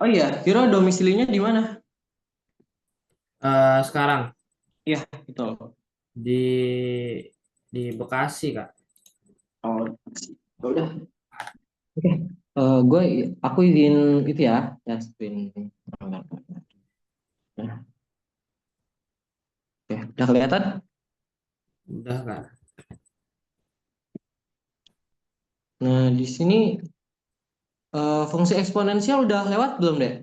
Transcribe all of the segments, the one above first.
Oh iya, Viro domisilinya di mana? Sekarang Iya, betul. di Bekasi, Kak. Oh, ya udah. Oke. Aku izin itu ya, ya screen. Nah, oke, udah kelihatan? Udah, Kak. Nah, di sini fungsi eksponensial udah lewat belum deh?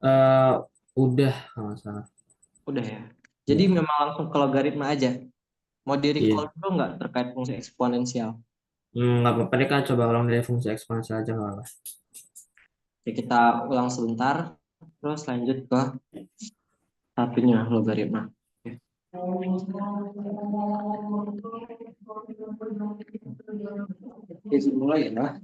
Eh, udah kalau nggak salah. Udah ya. Jadi Udah. memang langsung ke logaritma aja. Mau di recall Iya. dulu nggak terkait fungsi eksponensial? Nggak apa-apa deh, Kak. Coba ulang dari fungsi eksponensial aja nggak apa-apa. Oke, kita ulang sebentar, terus lanjut ke satunya logaritma. Oke. Oke, mulai ya.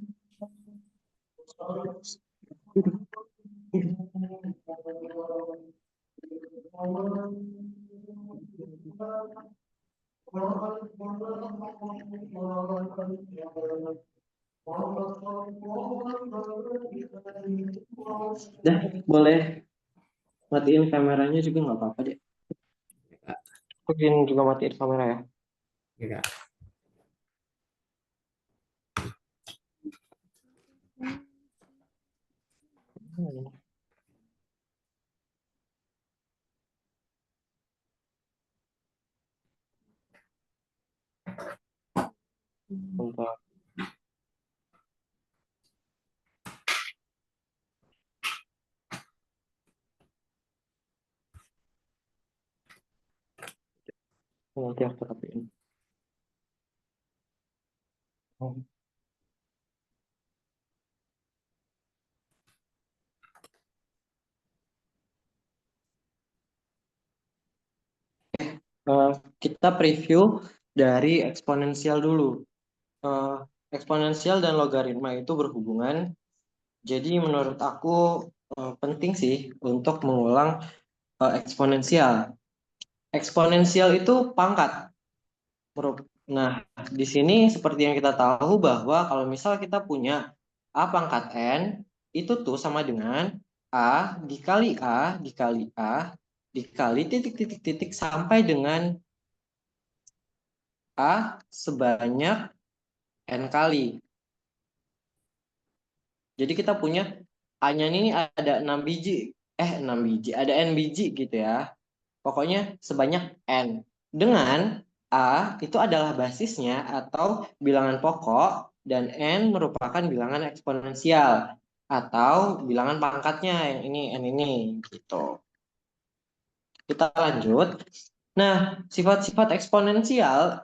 Dah, boleh matiin kameranya juga nggak apa-apa deh. Ya, Kak. Aku izin juga matiin kamera ya. Ya, Kak. Bentar. Nanti aku rapiin. Eh, kita preview dari eksponensial dulu. Eh, Eksponensial dan logaritma itu berhubungan. Jadi menurut aku penting sih untuk mengulang eksponensial. Eksponensial itu pangkat. Nah, di sini seperti yang kita tahu bahwa kalau misal kita punya A pangkat N, itu tuh sama dengan A dikali titik-titik-titik sampai dengan A sebanyak N kali. Jadi kita punya A-nya ini ada 6 biji, 6 biji, ada N biji gitu ya. Pokoknya sebanyak N. Dengan A itu adalah basisnya atau bilangan pokok dan N merupakan bilangan eksponensial atau bilangan pangkatnya yang ini N ini gitu. Kita lanjut. Nah, sifat-sifat eksponensial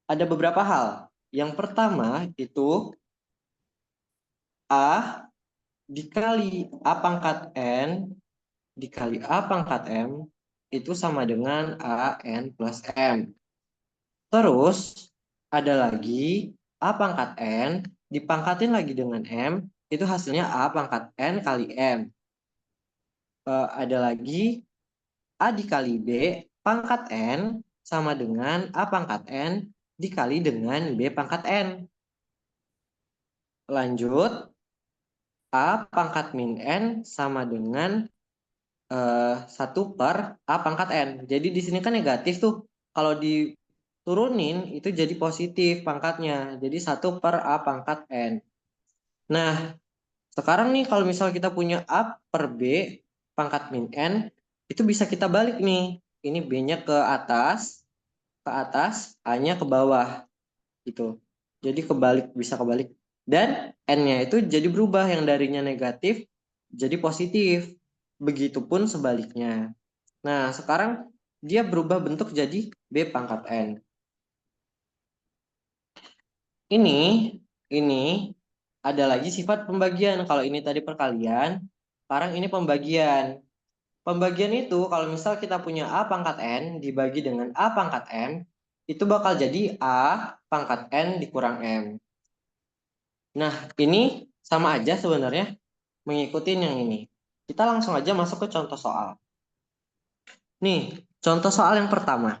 ada beberapa hal. Yang pertama itu A dikali A pangkat N dikali A pangkat M itu sama dengan A N plus M. Terus ada lagi A pangkat N dipangkatin lagi dengan M itu hasilnya A pangkat N kali M. Ada lagi A dikali B pangkat N sama dengan A pangkat N dikali dengan B pangkat N. Lanjut, A pangkat min N sama dengan 1 per A pangkat N. Jadi di sini kan negatif tuh. Kalau diturunin itu jadi positif pangkatnya. Jadi 1 per A pangkat N. Nah, sekarang nih kalau misal kita punya A per B pangkat min N, itu bisa kita balik nih. Ini B-nya ke atas, A-nya ke bawah gitu. Jadi kebalik, bisa kebalik. Dan N-nya itu jadi berubah yang darinya negatif jadi positif. Begitupun sebaliknya. Nah, sekarang dia berubah bentuk jadi B pangkat N. Ini, ini ada lagi sifat pembagian. Kalau ini tadi perkalian, sekarang ini pembagian. Pembagian itu kalau misal kita punya A pangkat N dibagi dengan A pangkat M, itu bakal jadi A pangkat N dikurang M. Nah, ini sama aja sebenarnya mengikuti yang ini. Kita langsung aja masuk ke contoh soal. Nih, contoh soal yang pertama.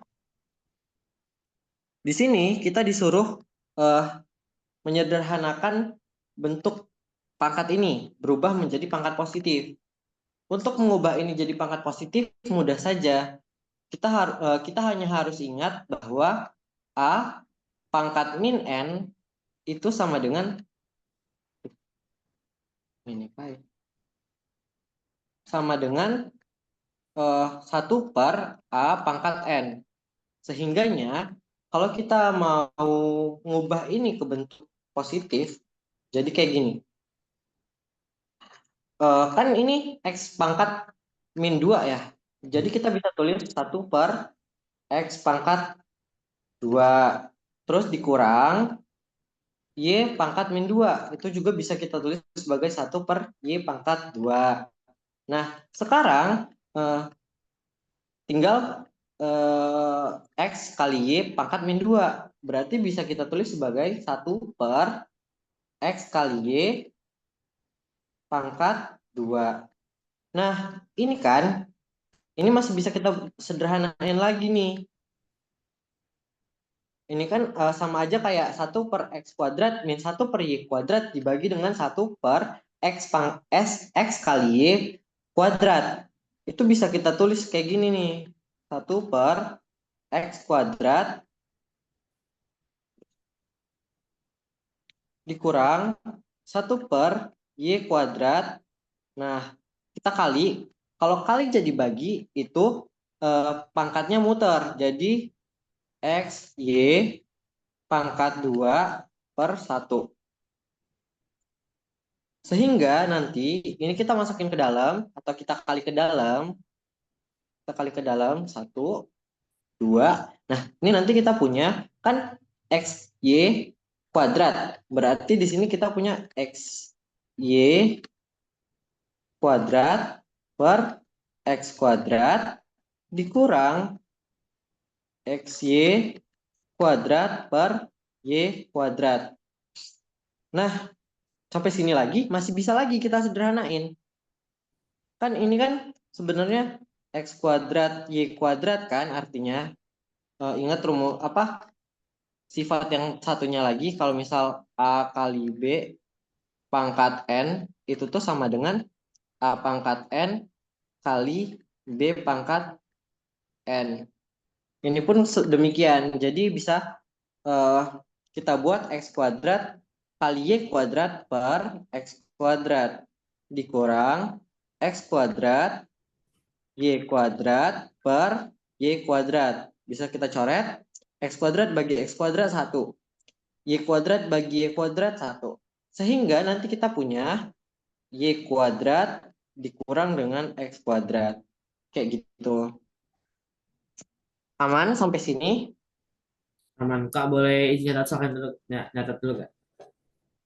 Di sini kita disuruh eh, menyederhanakan bentuk. pangkat ini berubah menjadi pangkat positif. Untuk mengubah ini jadi pangkat positif mudah saja. Kita hanya harus ingat bahwa A pangkat min N itu sama dengan ini sama dengan 1 per A pangkat N. Sehingganya kalau kita mau mengubah ini ke bentuk positif, jadi kayak gini. Kan ini X pangkat min 2 ya. Jadi kita bisa tulis 1 per X pangkat 2. Terus dikurang Y pangkat min 2. Itu juga bisa kita tulis sebagai 1 per Y pangkat 2. Nah, sekarang tinggal X kali Y pangkat min 2. Berarti bisa kita tulis sebagai 1 per X kali Y pangkat 2. Nah, ini kan, ini masih bisa kita sederhanain lagi nih. Ini kan sama aja kayak 1 per X kuadrat min 1 per Y kuadrat dibagi dengan 1 per X kali Y kuadrat. Itu bisa kita tulis kayak gini nih. 1 per X kuadrat dikurang 1 per Y kuadrat. Nah, kita kali. Kalau kali jadi bagi, itu pangkatnya muter. Jadi, X, Y, pangkat 2 per 1. Sehingga nanti, ini kita masukin ke dalam, atau kita kali ke dalam. Kita kali ke dalam, 1, 2. Nah, ini nanti kita punya, kan X, Y, kuadrat. Berarti di sini kita punya X, Y, kuadrat per X kuadrat dikurang XY kuadrat per Y kuadrat. Nah, sampai sini lagi masih bisa lagi kita sederhanain. Kan ini kan sebenarnya X kuadrat Y kuadrat kan artinya ingat rumus apa sifat yang satunya lagi kalau misal A kali B pangkat N itu tuh sama dengan A pangkat N kali B pangkat N. Ini pun demikian. Jadi bisa eh, kita buat X kuadrat kali Y kuadrat per X kuadrat dikurang X kuadrat Y kuadrat per Y kuadrat. Bisa kita coret X kuadrat bagi X kuadrat 1. Y kuadrat bagi Y kuadrat 1. Sehingga nanti kita punya Y kuadrat dikurang dengan X kuadrat. Kayak gitu. Aman sampai sini? Aman. Kak, boleh izin nyatat soalnya dulu, nyatat dulu Kak.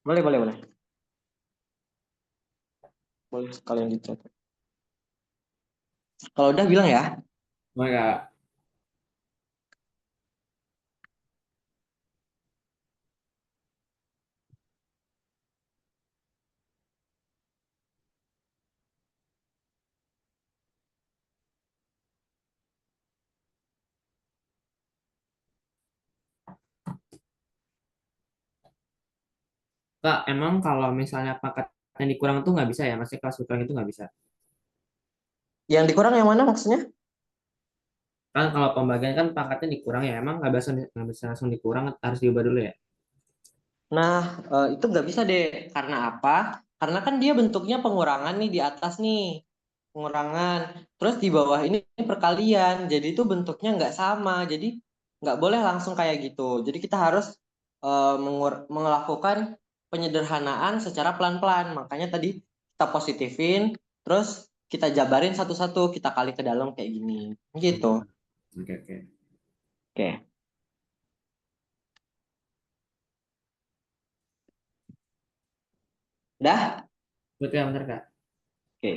Boleh, boleh, boleh. Boleh sekalian dicatat. Kalau udah bilang ya. Boleh Kak. Kak, emang kalau misalnya pangkatnya dikurang tuh nggak bisa ya? Maksudnya kelas dikurang itu nggak bisa. Yang dikurang yang mana maksudnya? Kan kalau pembagian kan pangkatnya dikurang ya. Emang nggak bisa langsung dikurang, harus diubah dulu ya? Nah, itu nggak bisa deh. Karena apa? Karena kan dia bentuknya pengurangan nih di atas nih. Pengurangan. Terus di bawah ini perkalian. Jadi itu bentuknya nggak sama. Jadi nggak boleh langsung kayak gitu. Jadi kita harus melakukan penyederhanaan secara pelan-pelan. Makanya tadi kita positifin, terus kita jabarin satu-satu, kita kali ke dalam kayak gini. Gitu. Hmm, oke oke. Oke. Udah? Betul ya benar Kak. Oke.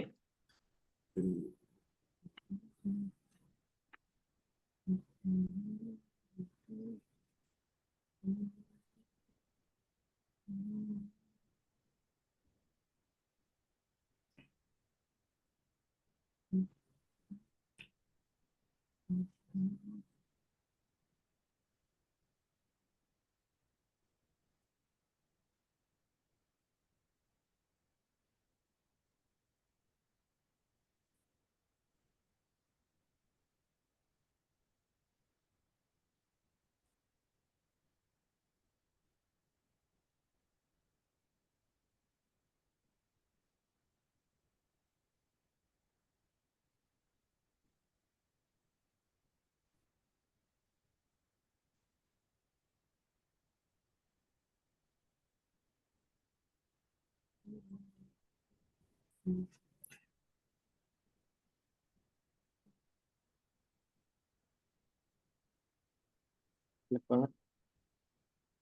Jelek banget.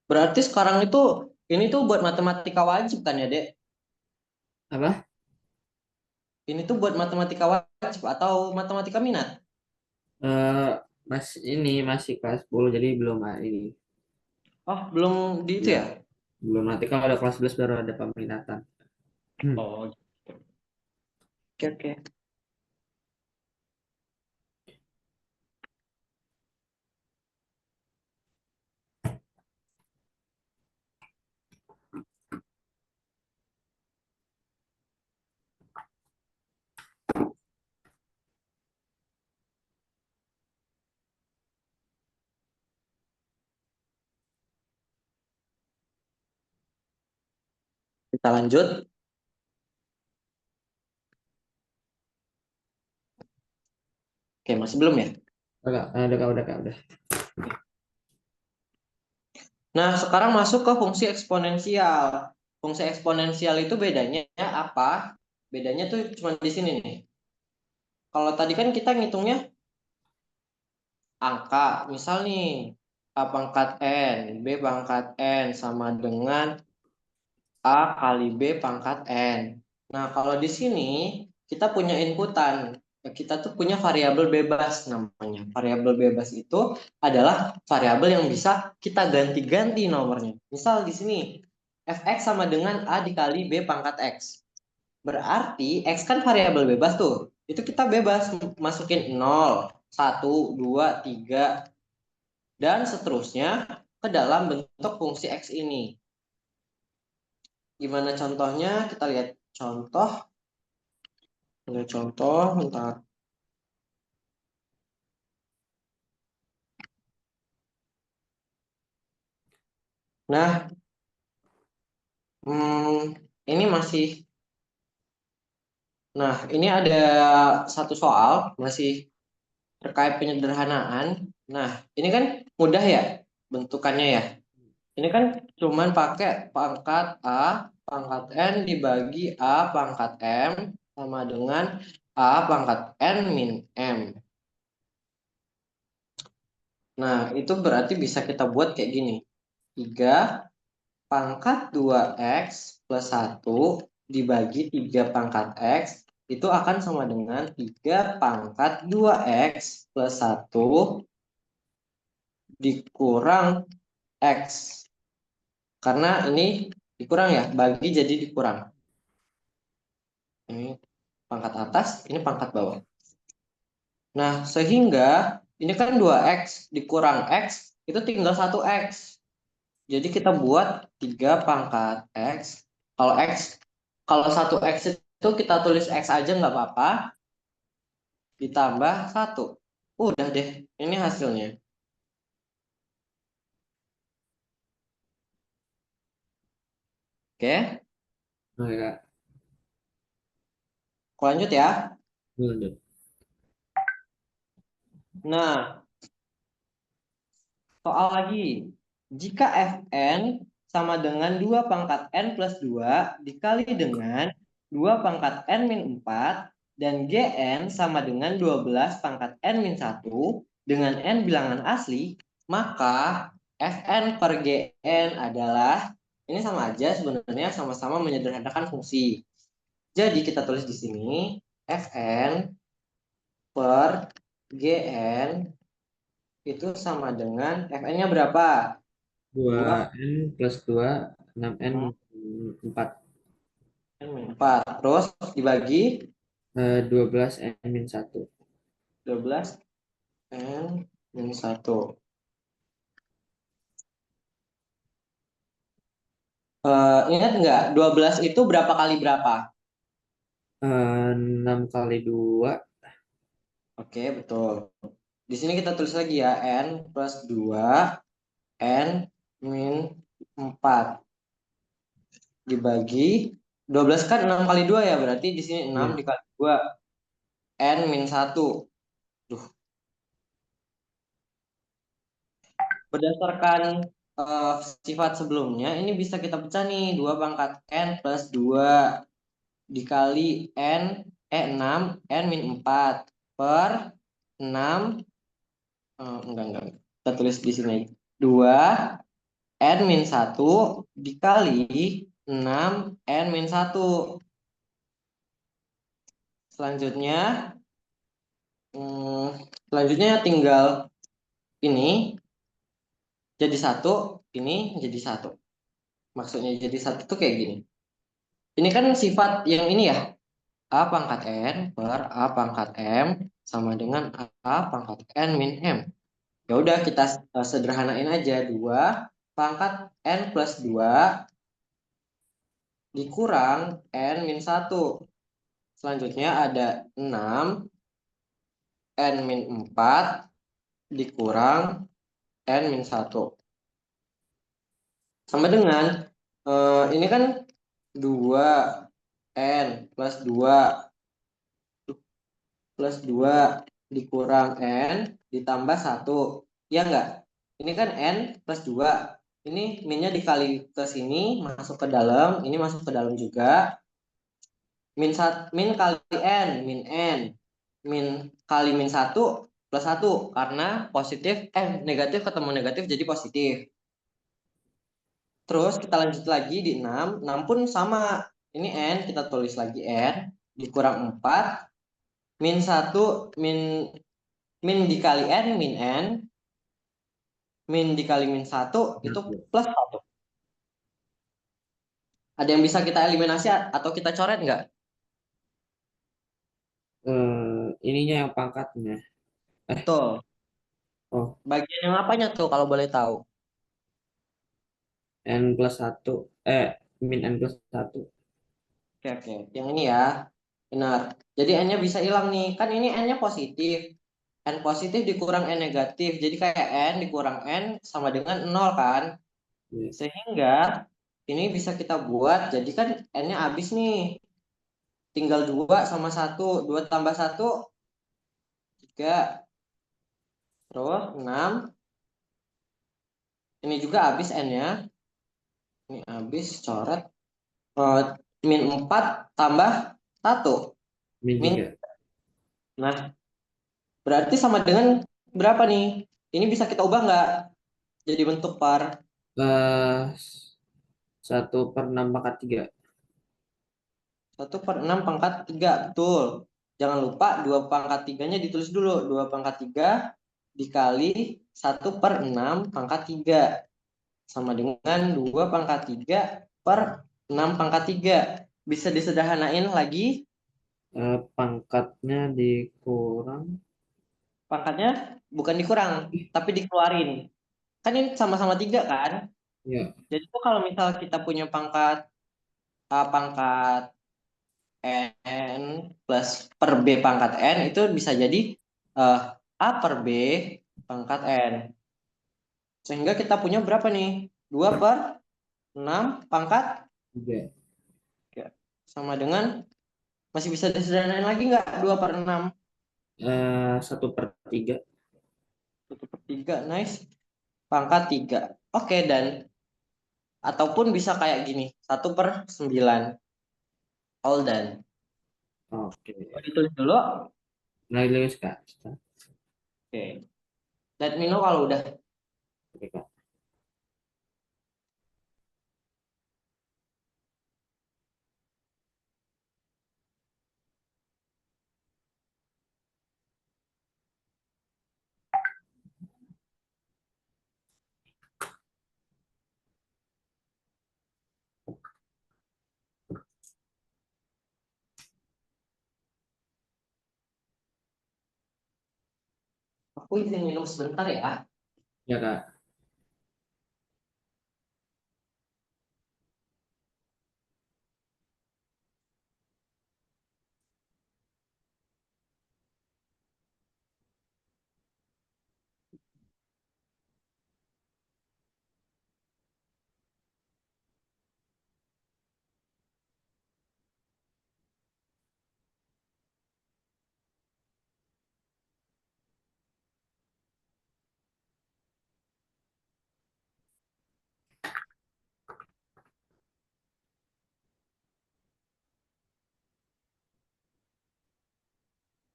Berarti sekarang itu ini tuh buat matematika wajib kan ya, Dek? Apa? Ini tuh buat matematika wajib atau matematika minat? Eh mas ini masih kelas 10 jadi belum ini. Oh, belum di itu Ya, ya? belum nanti kalau ada kelas 11 baru ada peminatan. Hmm. Oh, oke oke. Kita lanjut. Oke, masih belum ya? Udah, Kak, udah. Nah, sekarang masuk ke fungsi eksponensial. Fungsi eksponensial itu bedanya apa? Bedanya tuh cuma di sini nih. Kalau tadi kan kita ngitungnya angka, misal nih A pangkat N, B pangkat N sama dengan A kali B pangkat N. Nah, kalau di sini kita punya inputan. Kita tuh punya variabel bebas namanya. Variabel bebas itu adalah variabel yang bisa kita ganti-ganti nomornya. Misal di sini fx sama dengan A dikali B pangkat X. Berarti X kan variabel bebas tuh. Itu kita bebas masukin 0, 1, 2, 3, dan seterusnya ke dalam bentuk fungsi X ini. Gimana contohnya? Kita lihat contoh. Lihat contoh, bentar. Nah, ini masih. Nah, ini ada satu soal masih terkait penyederhanaan. Nah, ini kan mudah ya bentukannya ya. Ini kan cuman pakai pangkat A pangkat N dibagi A pangkat M sama dengan A pangkat N min M. Nah, itu berarti bisa kita buat kayak gini. 3 pangkat 2x plus 1 dibagi 3 pangkat x itu akan sama dengan 3 pangkat 2x plus 1 dikurang x. Karena ini dikurang ya, bagi jadi dikurang. Ini pangkat atas, ini pangkat bawah. Nah, sehingga ini kan 2x dikurang x, itu tinggal 1x. Jadi kita buat 3 pangkat x. Kalau x, kalau 1x itu kita tulis x aja nggak apa-apa, ditambah 1. Udah deh, ini hasilnya. Oke, Oke, Kak. aku lanjut ya. Lanjut. Nah, soal lagi. Jika Fn sama dengan 2 pangkat n plus 2 dikali dengan 2 pangkat n min 4 dan Gn sama dengan 12 pangkat n min 1 dengan n bilangan asli, maka Fn per Gn adalah, ini sama aja sebenarnya, sama-sama menyederhanakan fungsi. Jadi kita tulis di sini Fn per Gn itu sama dengan Fn-nya berapa? Dua 2 n plus 2 6 n 4. 4. Terus dibagi 12 n min 1. 12 N min 1. Ingat nggak? 12 itu berapa kali berapa? 6 kali 2. Oke, betul. Di sini kita tulis lagi ya. N plus 2 N min 4 dibagi 12 kan 6 kali 2 ya. Berarti di sini 6 Ya. dikali 2 N min 1. Duh, berdasarkan sifat sebelumnya, ini bisa kita pecah nih. 2 pangkat N plus 2 dikali N, 6, N min 4 per 6, enggak. Kita tulis di sini. 2 N min 1 dikali 6 N min 1. Selanjutnya, selanjutnya tinggal ini jadi satu, ini jadi satu. Maksudnya jadi satu tuh kayak gini. Ini kan sifat yang ini ya, A pangkat N per A pangkat M sama dengan A pangkat N min M. Ya udah kita sederhanain aja. 2 pangkat N plus 2 dikurang N min 1. Selanjutnya ada 6 N min 4 dikurang N min 1. Sama dengan ini kan 2 N plus 2 dikurang N ditambah 1. Ya enggak? Ini kan N plus 2. Ini minnya dikali ke sini, masuk ke dalam. Ini masuk ke dalam juga. Min kali N, min N. Min kali min 1 plus 1. Karena positif, negatif ketemu negatif jadi positif. Terus kita lanjut lagi di 6. 6 pun sama. Ini N, kita tulis lagi N. Dikurang 4. Min 1, min dikali N, min N. Min dikali min 1 itu Satu. plus 1. Ada yang bisa kita eliminasi atau kita coret nggak? Ininya yang pangkatnya. Eh, Betul. oh, Bagian yang apanya tuh kalau boleh tahu? N plus satu. Min N plus satu. Oke. Yang ini ya. Benar. Jadi N-nya bisa hilang nih. Kan ini N-nya positif. N positif dikurang N negatif. Jadi kayak N dikurang N sama dengan 0 kan? Ya. Sehingga ini bisa kita buat. Jadi kan N-nya habis nih. Tinggal 2 sama 1. 2 tambah 1, 3. Terus 6. Ini juga habis N-nya. Ini habis coret. Eh, min 4 tambah 1. Min Min. tiga. Nah, berarti sama dengan berapa nih? Ini bisa kita ubah nggak jadi bentuk par? Eh, 1/6 pangkat 3. 1/6 pangkat 3, betul. Jangan lupa 2 pangkat 3-nya ditulis dulu. 2 pangkat 3 dikali 1/6 pangkat 3. Sama dengan 2 pangkat 3 per 6 pangkat 3. Bisa disederhanain lagi. Pangkatnya dikurang. Pangkatnya bukan dikurang, tapi dikeluarin. Kan ini sama-sama 3 kan? Ya. Jadi tuh kalau misal kita punya pangkat A pangkat N plus per B pangkat N itu bisa jadi eh, A per B pangkat N. Sehingga kita punya berapa nih? 2/6 pangkat 3. 3. Sama dengan, masih bisa disederhanain lagi nggak? 2/6. 1/3. 1/3, nice. Pangkat 3. Oke, dan ataupun bisa kayak gini. 1/9. All done. Oke. Oh, ditulis dulu. Nah, lulus Kak. Oke. Let me know kalau udah. Oke, Kak. Aku izin minum sebentar ya. Ya, Kak.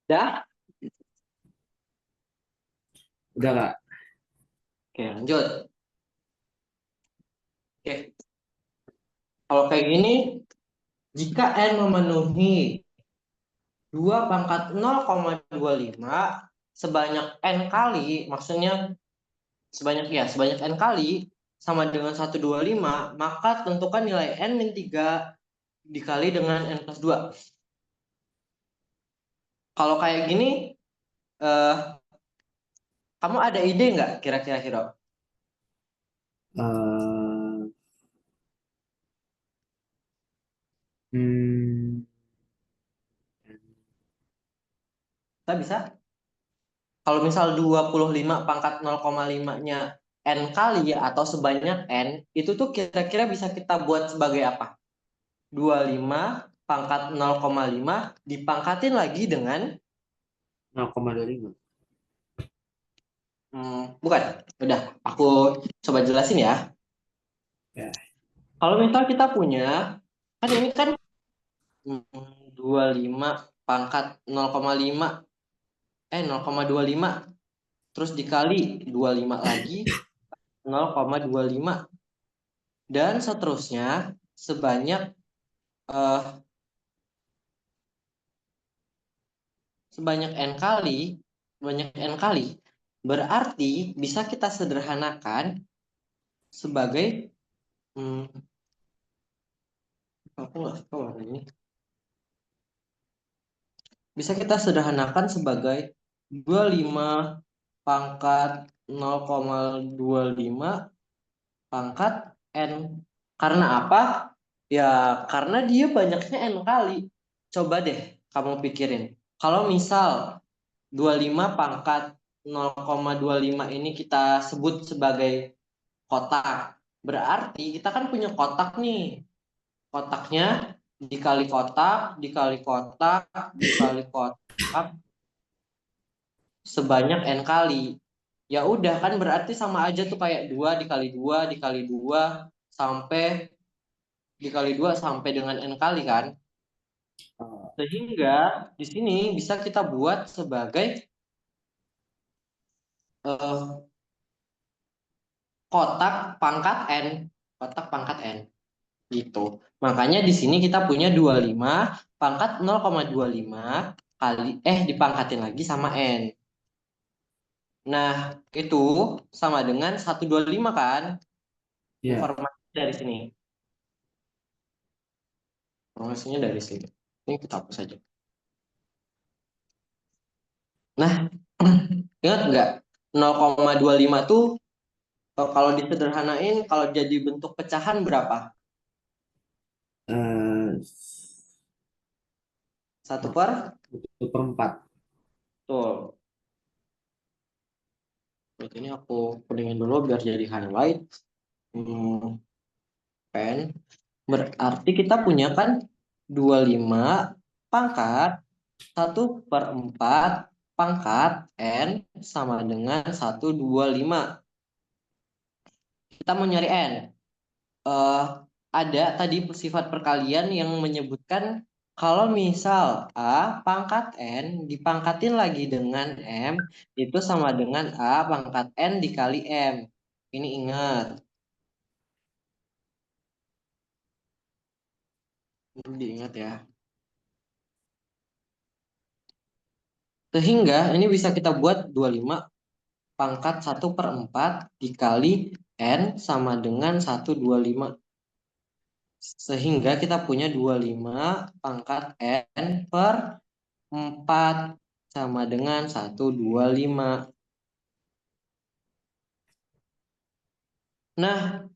Dah? Udah Kak. Oke, lanjut. Oke, kalau kayak gini, jika n memenuhi 2 pangkat 0,25 sebanyak n kali, maksudnya sebanyak n kali sama dengan 125, maka tentukan nilai n min 3 dikali dengan n plus 2. Kalau kayak gini, eh, kamu ada ide nggak kira-kira, Hiro? Eh, hmm, Kita bisa? Kalau misal 25 pangkat 0,5-nya n kali atau sebanyak n, itu tuh kira-kira bisa kita buat sebagai apa? 25 pangkat 0,5 dipangkatin lagi dengan 0,25. bukan. Udah, aku coba jelasin ya. Ya. Kalau misal kita punya, kan ini kan 25 pangkat 0,5, 0,25, terus dikali 25 lagi 0,25, dan seterusnya sebanyak eh, sebanyak n kali, banyak n kali, berarti bisa kita sederhanakan sebagai hmm, aku nggak suka warna ini. Bisa kita sederhanakan sebagai 25 pangkat 0,25 pangkat n. Karena apa? Ya, karena dia banyaknya n kali. Coba deh kamu pikirin. Kalau misal 25 pangkat 0,25 ini kita sebut sebagai kotak. Berarti kita kan punya kotak nih. Kotaknya dikali kotak, dikali kotak, dikali kotak sebanyak n kali. Ya udah kan berarti sama aja tuh kayak 2 dikali 2 dikali 2 sampai dikali 2 sampai dengan n kali kan. Sehingga di sini bisa kita buat sebagai eh, kotak pangkat n, kotak pangkat n gitu. Makanya di sini kita punya 25 pangkat 0,25 kali dipangkatin lagi sama n. Nah, itu sama dengan 125 kan? Ya. Informasi dari sini. Informasinya dari sini. Ini kita hapus saja. Nah, ingat nggak? 0,25 tuh kalau disederhanain, kalau jadi bentuk pecahan berapa? Eh, 1 per? 1/4. Tuh. Berarti ini aku kuningin dulu biar jadi highlight. Hmm, pen. Berarti kita punya kan 25 pangkat 1/4 pangkat N sama dengan 125. Kita mau nyari N. eh, ada tadi sifat perkalian yang menyebutkan kalau misal A pangkat N dipangkatin lagi dengan M itu sama dengan A pangkat N dikali M. Ini ingat, ini diingat ya. Sehingga ini bisa kita buat 25 pangkat 1/4 dikali N sama dengan 125. Sehingga kita punya 25 pangkat N per 4 sama dengan 125. Nah,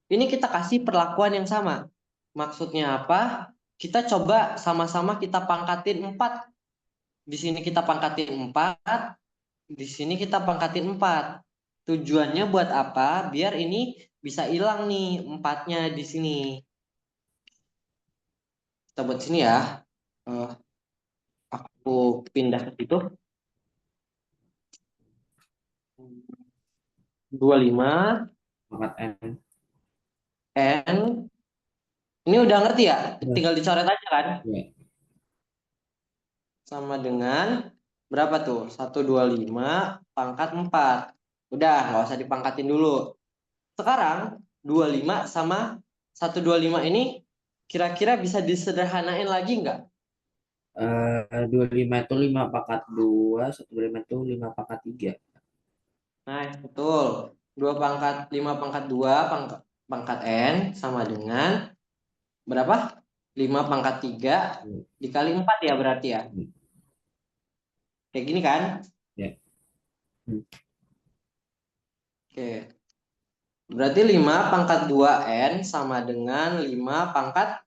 ini kita kasih perlakuan yang sama. Maksudnya apa? Kita coba sama-sama kita pangkatin 4. Di sini kita pangkatin 4, di sini kita pangkatin 4. Tujuannya buat apa? Biar ini bisa hilang nih 4-nya di sini. Kita buat sini ya. Eh, aku pindah ke situ. 25 Pangkat N. N. Ini udah ngerti ya? Ya. Tinggal dicoret aja kan? Ya. sama dengan berapa tuh? 125 pangkat 4. Udah, nggak usah dipangkatin dulu. Sekarang 25 sama 125 ini kira-kira bisa disederhanain lagi nggak? 25 itu 5 pangkat 2, 125 itu 5 pangkat 3. Nah, betul. 5 pangkat 2 pangkat N sama dengan berapa? 5 pangkat 3 dikali 4 ya berarti ya. Kayak gini kan? Ya. Hmm. Oke. Berarti 5 pangkat 2 N sama dengan 5 pangkat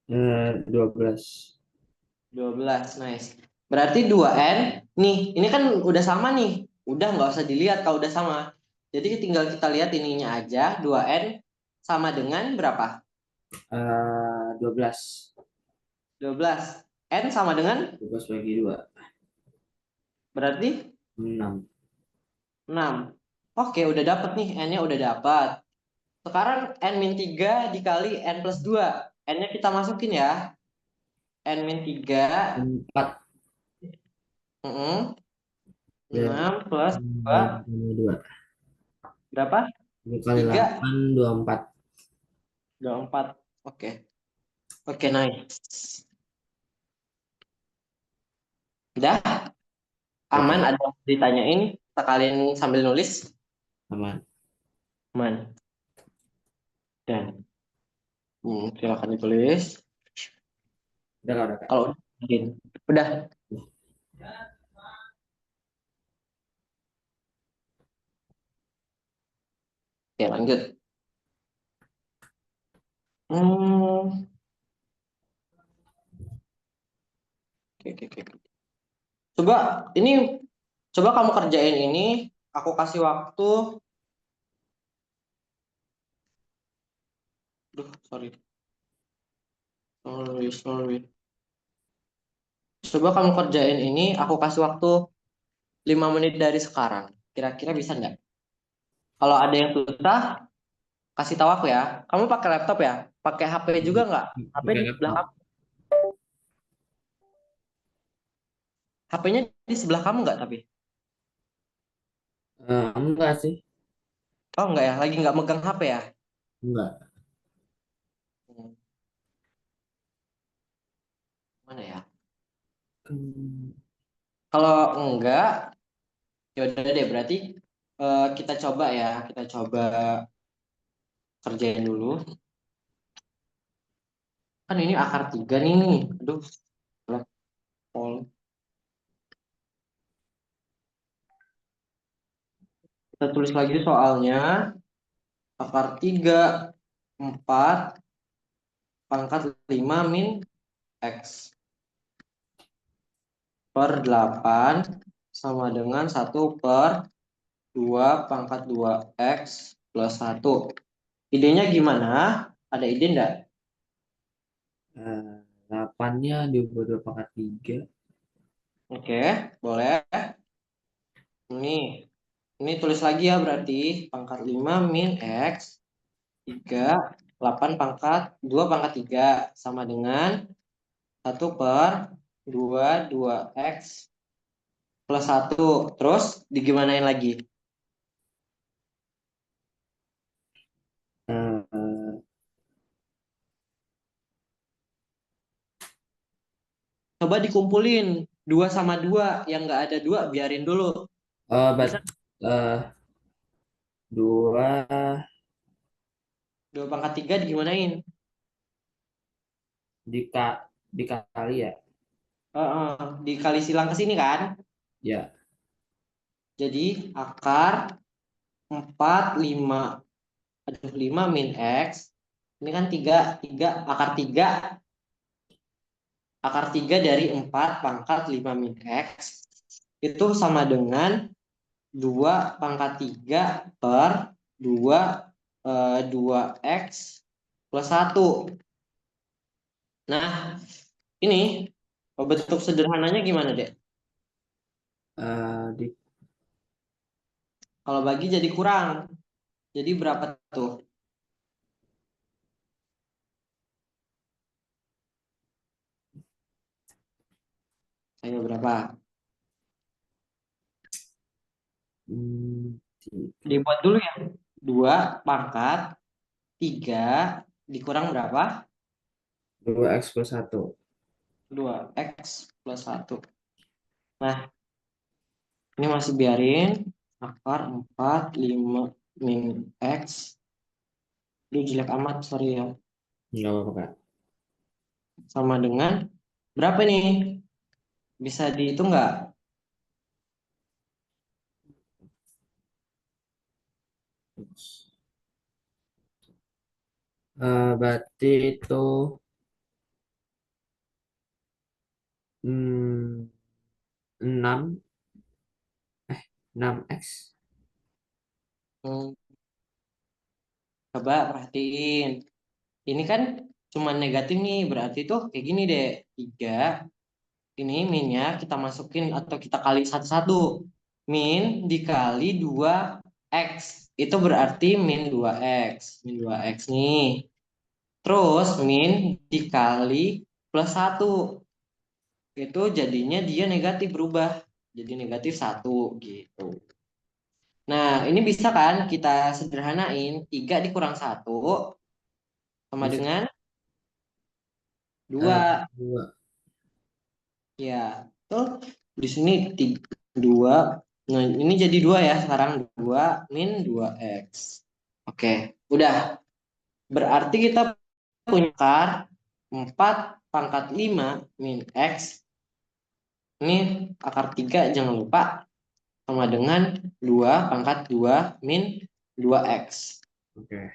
12. 12. Nice. Berarti 2N. Nih, ini kan udah sama nih. Udah nggak usah dilihat kalau udah sama. Jadi tinggal kita lihat ininya aja. 2N sama dengan berapa? 12. 12. N sama dengan 12 bagi 2. berarti 6. 6. Oke, udah dapet nih. N-nya udah dapat. Sekarang N-3 dikali N plus 2. N-nya kita masukin ya. N-3. 4 6 plus 2. bagi 2. Berapa? 2 kali 3. 8, 24. 24. Oke. Oke, nice. Udah aman, Oke, ada yang ditanyain? Sekalian sambil nulis. aman. Aman. Dan silakan ditulis. Udah Kak, udah Kak. Kalau udah, bikin. Udah. Oke, lanjut. Hmm, oke, oke, oke. Coba ini, coba kamu kerjain ini. Aku kasih waktu. Duh, sorry. Sorry, sorry. Coba kamu kerjain ini. Aku kasih waktu 5 menit dari sekarang. Kira-kira bisa nggak? Kalau ada yang susah, kasih tahu aku ya. Kamu pakai laptop ya? Pakai HP juga nggak? HP Pakai di sebelah laptop. kamu. HP-nya di sebelah kamu nggak tapi? Enggak sih. Oh nggak ya? Lagi nggak megang HP ya? Enggak. Hmm, Mana ya? Hmm. Kalau enggak, ya udah deh. Berarti kita coba ya. Kita coba kerjain dulu. Kan ini akar 3 nih. Aduh, level. Kita tulis lagi soalnya. Akar 3 4 pangkat 5 min X per 8 sama dengan 1/2 pangkat 2 X plus 1. Idenya gimana? Ada ide enggak? 8-nya diubah 2 pangkat 3. Oke, boleh. Ini tulis lagi ya berarti pangkat 5 min X 3 8 pangkat 2 pangkat 3 sama dengan 1/2 X plus 1. Terus digimanain lagi? Eh, Coba dikumpulin 2 sama 2. Yang nggak ada 2 biarin dulu. Bisa eh, 2 2 pangkat 3 digimanain? dikali ya. Dikali silang ke sini kan? Ya. Jadi akar 4 5 aduh 5 min X. Ini kan 3 akar 3 dari 4 pangkat 5 min X itu sama dengan 2 pangkat 3 per 2 2X plus 1. Nah, ini bentuk sederhananya gimana, Dek? Eh, di Kalau bagi jadi kurang. Jadi berapa tuh? Ayo berapa? Hmm, Dibuat dulu ya. 2 pangkat 3 dikurang berapa? 2x+1. 2x+1. Nah, ini masih biarin. Akar 4, 5 min x. Lu jelek amat, sorry ya. Nggak apa-apa, Kak. Sama dengan berapa nih? Bisa dihitung nggak? Berarti itu hmm, 6, 6x. Hmm, coba perhatiin. Ini kan cuma negatif nih, berarti tuh kayak gini deh. 3, ini minnya kita masukin atau kita kali satu-satu. Min dikali 2x. Itu berarti min 2x. Min 2x nih. Terus min dikali +1. Itu jadinya dia negatif berubah. Jadi -1 gitu. Nah, ini bisa kan kita sederhanain. 3 dikurang 1 sama Bisa dengan 2. 2. Ya, tuh di sini 2. Nah, ini jadi 2 ya sekarang. 2 min 2x. Oke, udah. Berarti kita punya akar 4 pangkat 5 min x. Ini akar 3 jangan lupa. Sama dengan 2 pangkat 2 min 2x. Oke.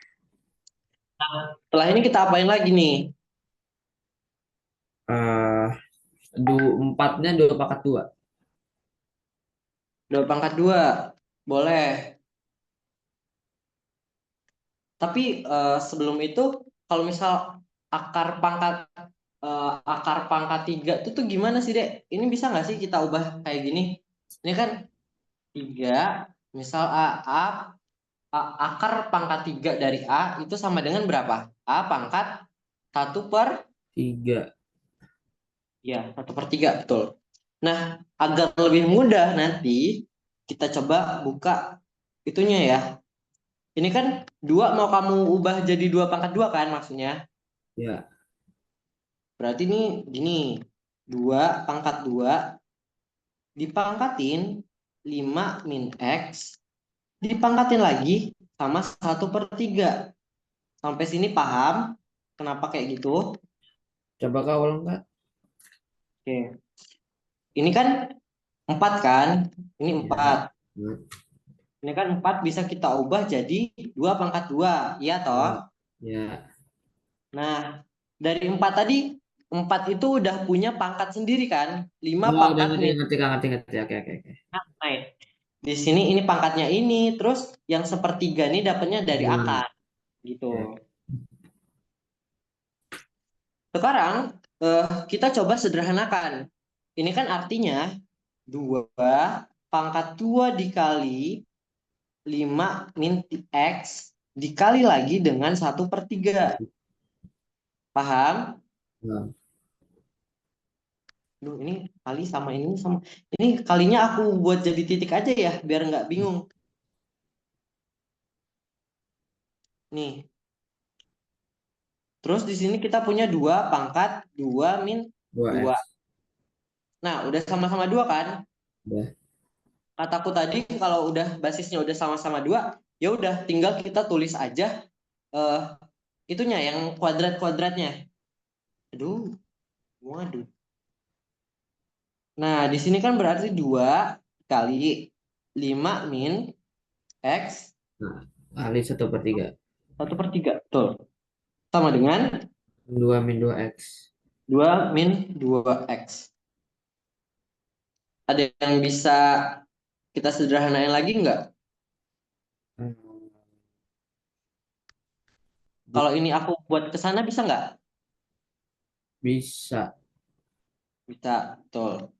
Setelah ini kita apain lagi nih? Eh, 4-nya 2/2. 2 pangkat 2. Boleh. Tapi sebelum itu kalau misal akar pangkat akar pangkat 3 itu tuh gimana sih, Dek? Ini bisa nggak sih kita ubah kayak gini? Ini kan 3, misal akar pangkat 3 dari A itu sama dengan berapa? A pangkat 1/, 3. ya, 1/3, betul. Nah, agar lebih mudah nanti kita coba buka itunya ya. Ini kan 2 mau kamu ubah jadi 2 pangkat 2 kan maksudnya. Ya. Berarti ini gini, 2 pangkat 2 dipangkatin 5 min x, dipangkatin lagi sama 1/3. Sampai sini paham kenapa kayak gitu? Coba Kak ulang, Kak. Oke. Ini kan 4 kan? Ini Ya. 4. Ini kan 4 bisa kita ubah jadi 2 pangkat 2. Iya toh? Ya. Ya. Nah, dari 4 tadi, 4 itu udah punya pangkat sendiri kan? 5 Oh, udah pangkat ngerti, min. ngerti, Kak, ngerti, ngerti. Oke, oke, oke. Nah, di sini ini pangkatnya ini, terus yang sepertiga ini dapatnya dari Dua. akar, gitu. Ya. Sekarang kita coba sederhanakan. Ini kan artinya 2 pangkat 2 dikali 5 min x dikali lagi dengan 1/3. Paham? Ya. Duh, ini kali sama ini sama. Ini kalinya aku buat jadi titik aja ya, biar nggak bingung. Nih, terus di sini kita punya 2 pangkat 2 min Dua 2. x. Nah, udah sama-sama 2 kan? Udah. Kataku tadi kalau udah basisnya udah sama-sama 2, ya udah tinggal kita tulis aja eh itunya yang kuadrat-kuadratnya. Aduh, waduh. Nah, di sini kan berarti 2 kali 5 min x Nah, kali 1/3. 1/3. Betul. Sama dengan 2 min 2x. 2 min 2x. Ada yang bisa kita sederhanain lagi nggak? Hmm. Kalau ini aku buat ke sana bisa nggak? Bisa. Bisa, betul.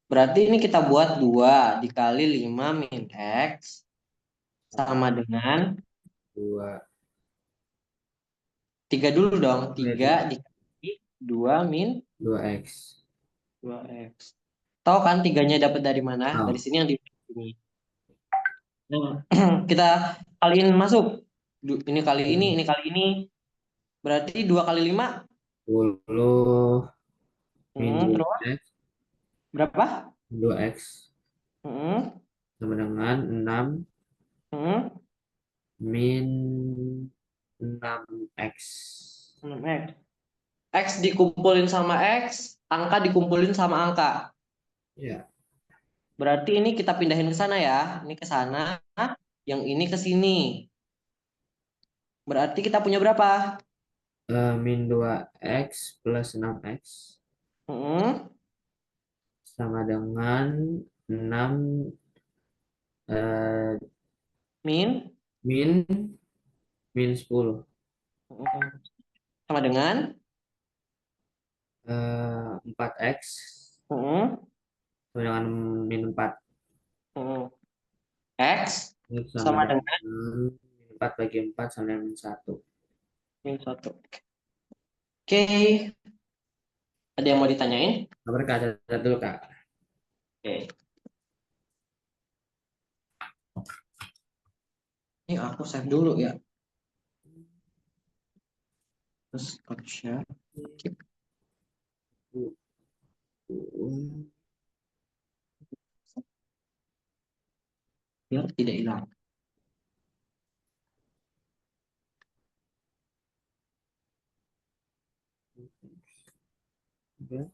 Berarti ini kita buat 2 dikali 5 min x sama dengan 2. 3 dulu dong. Ya, 3 3. dikali 2 min 2x. 2x. Tahu kan tiganya dapat dari mana? Dari Tahu. sini yang di sini. Nah, kita kaliin masuk. Ini kali ini kali ini. Berarti 2 kali 5. 10 min Terus 2x, berapa? 2x Hmm, sama dengan 6 hmm, min 6x. 6X. X dikumpulin sama X, angka dikumpulin sama angka. Ya, Berarti ini kita pindahin ke sana ya. Ini ke sana, yang ini ke sini. Berarti kita punya berapa? min 2x plus 6x Hmm, sama dengan 6 eh, min min min 10. hmm, sama dengan 4x hmm, sama dengan min 4. hmm, X Ini sama sama dengan dengan min 4 bagi 4 sama dengan min 1. min 1. Oke, ada yang mau ditanyain? Nomor Kak, catat dulu Kak. Oke, ini aku save dulu ya. Terus capture, keep, biar tidak hilang. Ya.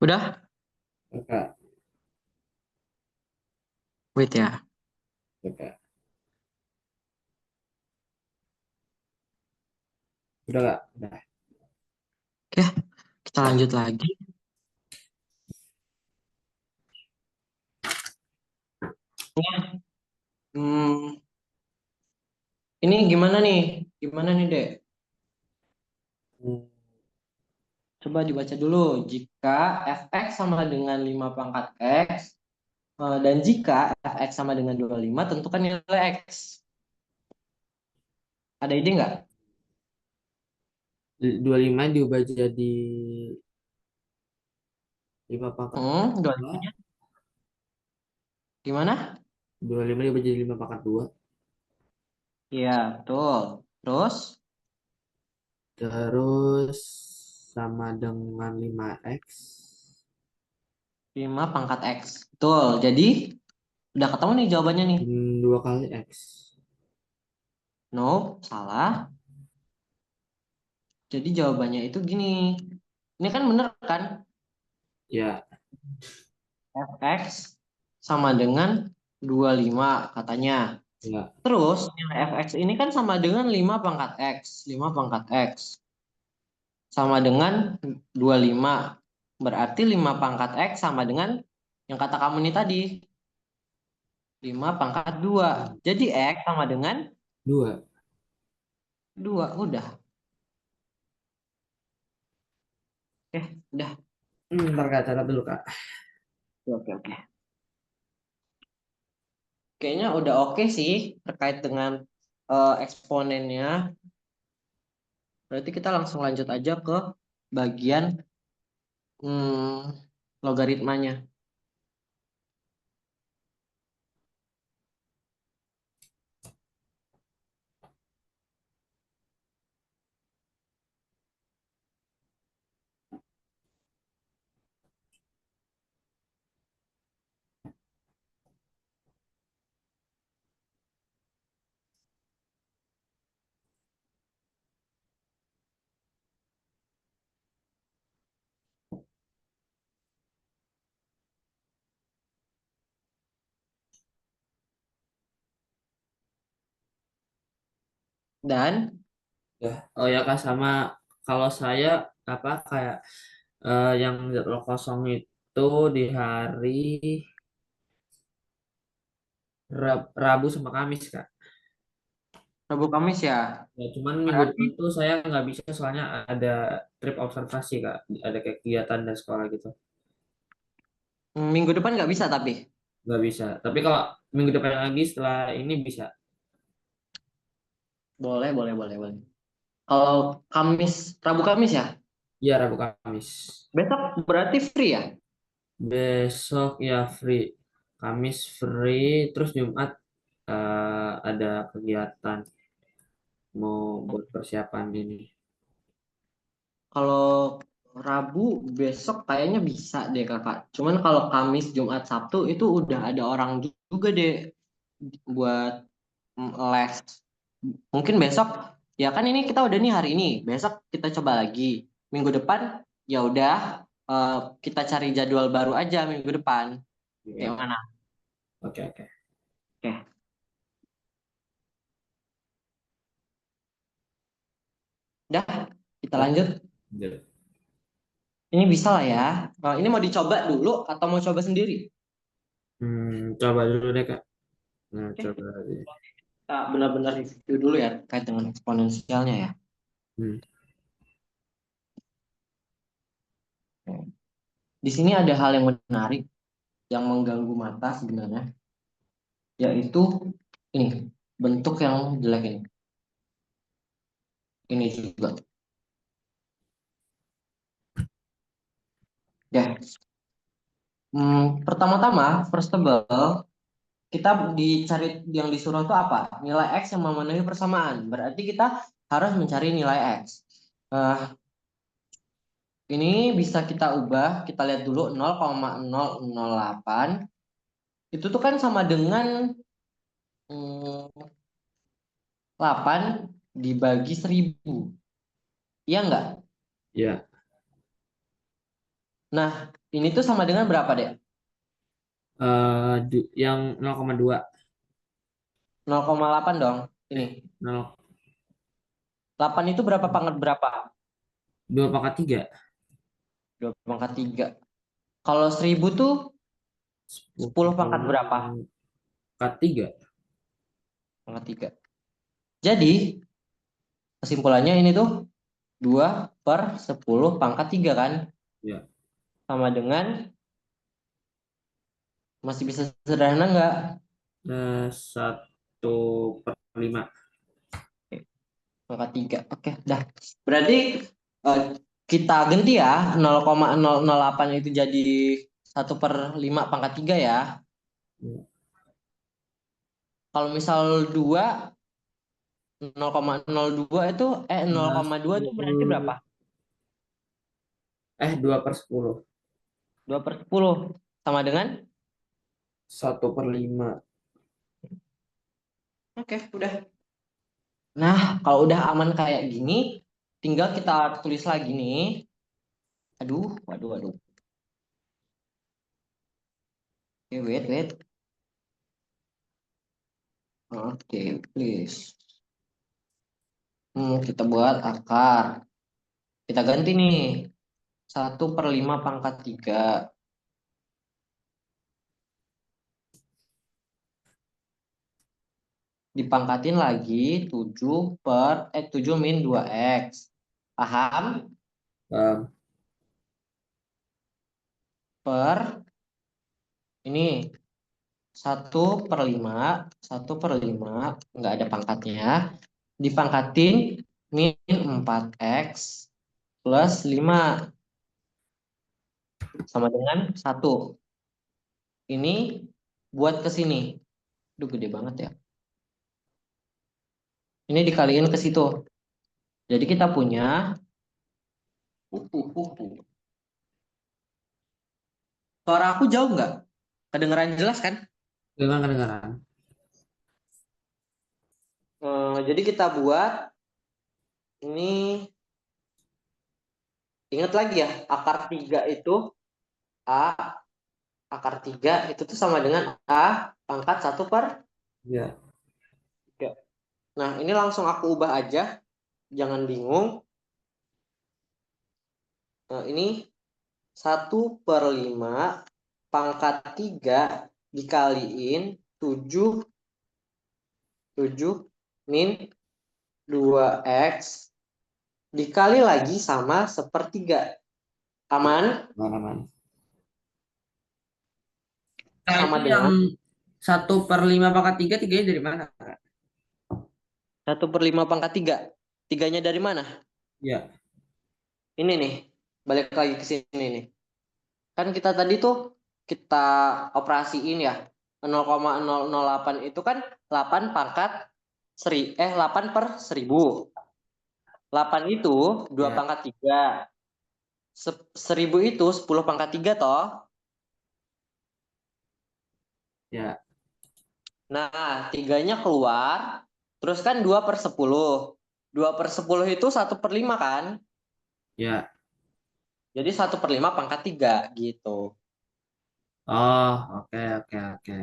Udah? Kak, Wait ya. Kak. Udah Kak, udah. Oke, kita Udah. lanjut lagi. Hmm, ini gimana nih? Gimana nih, Dek? Hmm, Coba dibaca dulu. Jika fx sama dengan 5 pangkat x, dan jika fx sama dengan 25, tentukan nilai x. Ada ide nggak? 25 diubah jadi 5 pangkat 2. 25-nya gimana? 25 diubah jadi 5 pangkat 2. Iya, betul. Terus, Terus sama dengan 5x. 5 pangkat x. Betul. Jadi, udah ketemu nih jawabannya nih. 2 kali x. No, salah. Jadi jawabannya itu gini. Ini kan bener kan? Ya, Fx sama dengan 25 katanya. ya, Terus nilai fx ini kan sama dengan 5 pangkat x. 5 pangkat x sama dengan 25. Berarti 5 pangkat x sama dengan yang kata kamu nih tadi. 5 pangkat 2. Jadi x sama dengan 2. 2. Udah. Oke, udah. Ntar Kak, catat dulu Kak. Oke, oke. Kayaknya udah oke sih terkait dengan eksponennya. Berarti kita langsung lanjut aja ke bagian logaritmanya. Dan Ya. Oh ya Kak, sama kalau saya apa kayak yang jadwal kosong itu di hari Rabu sama Kamis Kak. Rabu Kamis ya. Ya, cuman minggu Berarti depan tuh saya nggak bisa soalnya ada trip observasi Kak, ada kegiatan dan sekolah gitu. minggu depan nggak bisa tapi. Nggak bisa. Tapi kalau minggu depan lagi setelah ini bisa. Boleh, boleh, boleh, boleh. Kalau Kamis, Rabu Kamis ya. Iya Rabu Kamis. Besok berarti free ya? Besok ya free. Kamis free, terus Jumat ada kegiatan mau buat persiapan ini. Kalau Rabu besok kayaknya bisa deh kakak. Cuman kalau Kamis, Jumat, Sabtu itu udah ada orang juga deh buat les. Mungkin besok ya kan ini kita udah nih hari ini. Besok kita coba lagi. Minggu depan ya udah eh, kita cari jadwal baru aja minggu depan. Kayak Iya. mana? Oke oke. Oke, udah kita Dah. lanjut. Lanjut. Ini bisa lah ya. Ini mau dicoba dulu atau mau coba sendiri? Coba dulu deh Kak. Nah, Oke, coba aja. kita benar-benar review dulu ya terkait dengan eksponensialnya ya. Hmm. Di sini ada hal yang menarik yang mengganggu mata sebenarnya, yaitu ini bentuk yang jelek ini. Ini juga. Ya, pertama-tama, first of all, kita dicari yang disuruh itu apa? Nilai X yang memenuhi persamaan. Berarti kita harus mencari nilai X. Eh, ini bisa kita ubah, kita lihat dulu 0,0008. Itu tuh kan sama dengan 8 dibagi 1000. Iya nggak? Ya, Nah, ini tuh sama dengan berapa deh? yang 0,2. 0,8 dong. Ini. 0, 8 itu berapa pangkat berapa? 2/3. 2 pangkat 3. Kalau 1000 tuh 10 10 pangkat berapa? pangkat 3. Pangkat 3. Jadi, kesimpulannya ini tuh 2/10 pangkat 3 kan? Ya. Sama dengan, masih bisa sederhana nggak? 1/5. Oke, pangkat 3. Oke, dah. Berarti eh, kita ganti ya 0,008 itu jadi 1/5 pangkat 3 ya. Ya. Kalau misal 0,02 itu 0,2 itu berarti 10, berapa? 2/10. 2/10 sama dengan 1/5. oke, udah. Nah, kalau udah aman kayak gini, tinggal kita tulis lagi nih. Aduh, waduh, waduh. Oke, wait, wait. Oke, please. Kita buat akar. Kita ganti nih. 1/5 pangkat 3. Dipangkatin lagi 7 min 2x. Paham? Um, Per ini 1/5 nggak ada pangkatnya, dipangkatin min 4x plus 5 sama dengan 1. Ini buat ke sini. Duh, gede banget ya. Ini dikaliin ke situ. Jadi kita punya uh, uh, uh, uh. Suara aku jauh nggak? Kedengeran jelas kan? dengan kedengaran. Jadi kita buat ini, ingat lagi ya, akar 3 itu A, akar 3 itu tuh sama dengan A pangkat 1/3. Ya. Nah, ini langsung aku ubah aja, jangan bingung. Nah, ini 1/5 pangkat 3 dikaliin 7 7 min 2x dikali lagi sama 1/3. Aman? Mana-mana. Nah, itu Sama yang dengan 1/5 pangkat 3, tiganya dari mana, Kak? 1/5 pangkat 3. Tiganya dari mana? Ya, Ini nih, balik lagi ke sini nih. Kan kita tadi tuh kita operasiin ya. 0,008 itu kan 8 pangkat 8/1000. 8 itu 2 ya, pangkat 3. 1000 itu 10 pangkat 3 toh. ya, Nah, tiganya keluar. Terus kan 2/10. 2/10 itu 1/5 kan? ya. Jadi 1/5 pangkat 3 gitu. Oh, oke, oke, oke.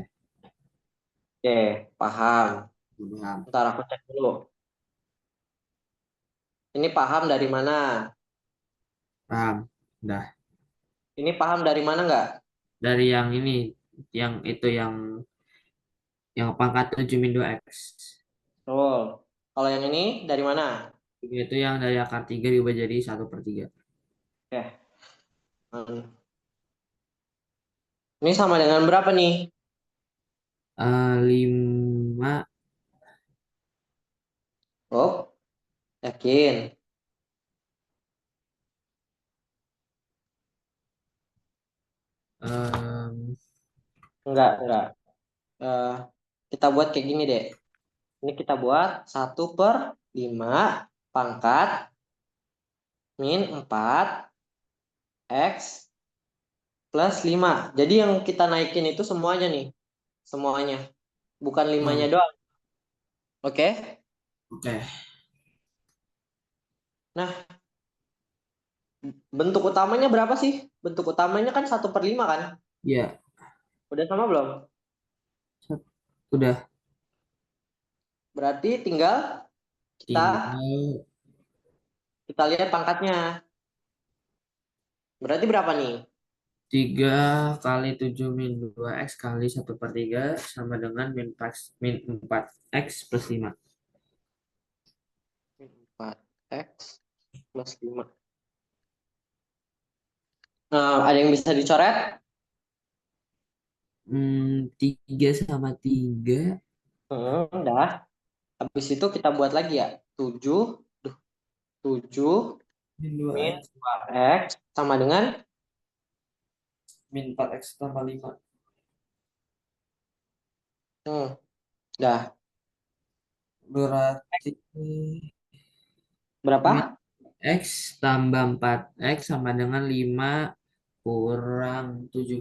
Oke, paham. Paham, Ntar aku cek dulu. Ini paham dari mana? paham. Udah. Ini paham dari mana nggak? Dari yang ini, yang itu yang pangkat 7 min 2x. Betul. Kalau yang ini dari mana? Itu yang dari akar 3 diubah jadi 1/3. Oke. Ini sama dengan berapa nih? 5, Oh, yakin? Enggak. Eh, kita buat kayak gini deh. Ini kita buat 1/5 pangkat min 4 x plus 5. Jadi yang kita naikin itu semuanya nih. Semuanya. Bukan limanya doang. Oke? oke. Nah, bentuk utamanya berapa sih? Bentuk utamanya kan 1/5 kan? Ya, Udah sama belum? udah. Berarti tinggal kita Tinggal kita lihat pangkatnya. Berarti berapa nih? 3 kali 7 min 2x kali 1/3 sama dengan min 4x plus 5. 4x plus 5. Nah, ada yang bisa dicoret? 3 sama 3 Udah. Habis itu kita buat lagi ya. 7, 7 min min 2x 2x sama dengan min 4x tambah 5. hmm, dah. Berarti min Berapa? x tambah 4x sama dengan 5 kurang 7.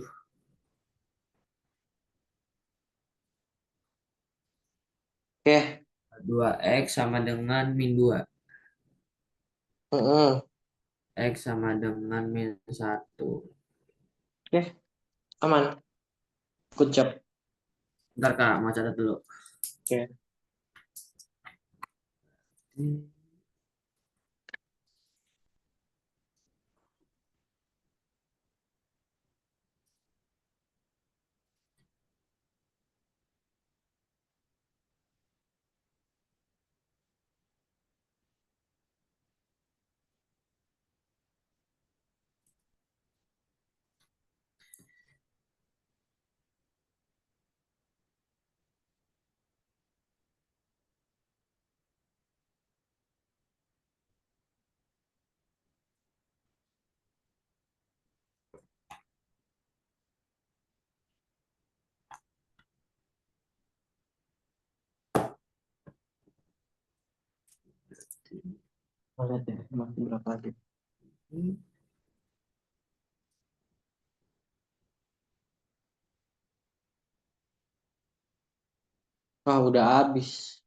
Oke. 2x sama dengan min 2. Mm-mm. X sama dengan min 1. Oke, aman. Good job. Bentar Kak, mau catat dulu. Oke. Lihat deh, masih berapa lagi? Ah, udah habis.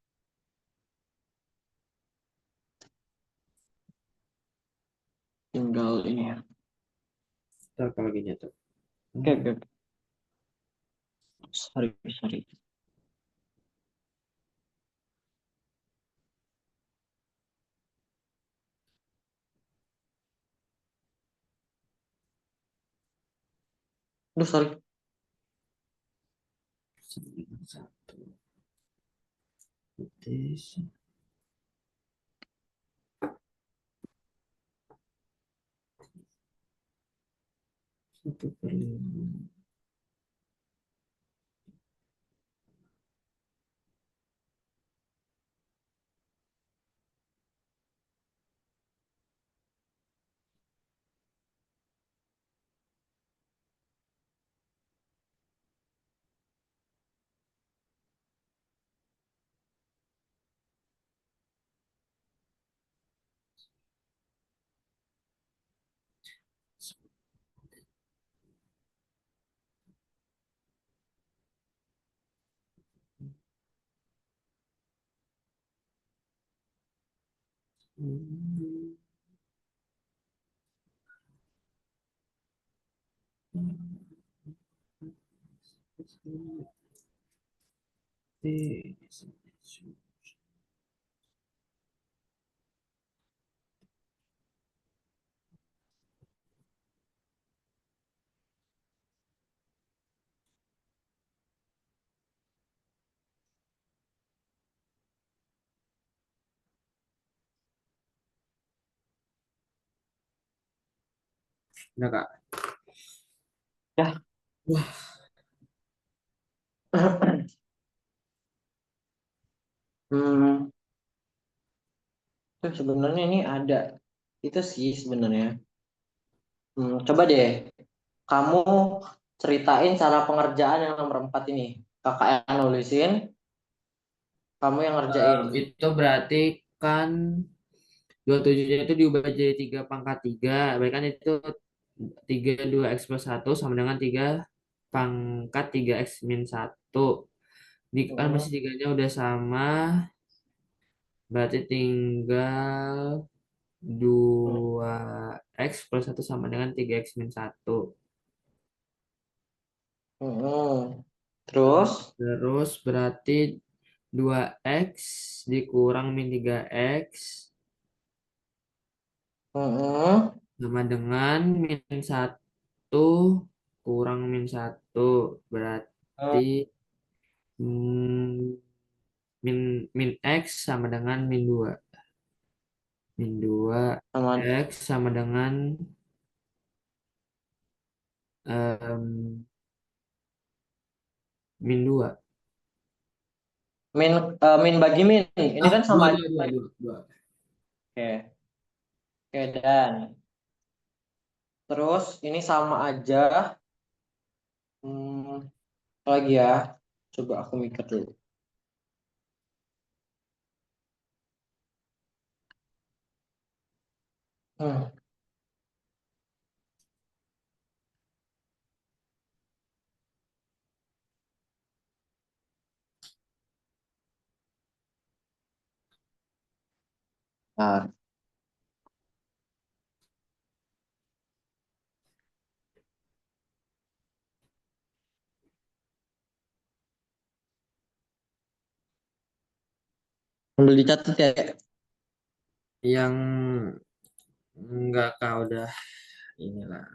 Tinggal ini ya. Bentar kalau gini tuh. Oke. Sorry. Aduh, sorry. Sama dengan satu. Betis. 1/5. Udah kak. Ya. Wah, Hmm, sebenarnya ini ada itu sih sebenarnya. Coba deh kamu ceritain cara pengerjaan yang nomor 4 ini. Kakak yang nulisin, kamu yang ngerjain. itu berarti kan 27-nya itu diubah jadi 3/3. Berarti kan itu 32x+1 sama dengan 3/3x-1. Ini kan Hmm, masih tiganya udah sama. Berarti tinggal 2x+1 sama dengan 3x-1. hmm. Terus, Terus berarti 2x dikurang min 3x hmm, sama dengan min 1 kurang min 1. Berarti hmm, min x sama dengan min 2. Min 2 sama x sama dengan em, -2. min bagi min. Ini Ah, kan dua, sama dua, dua, aja. dua, dua. Oke, oke dan terus ini sama aja. Hmm, apa lagi ya? Coba aku mikir dulu. Hmm. Nah, ambil dicatat ya. Yang enggak kak udah inilah.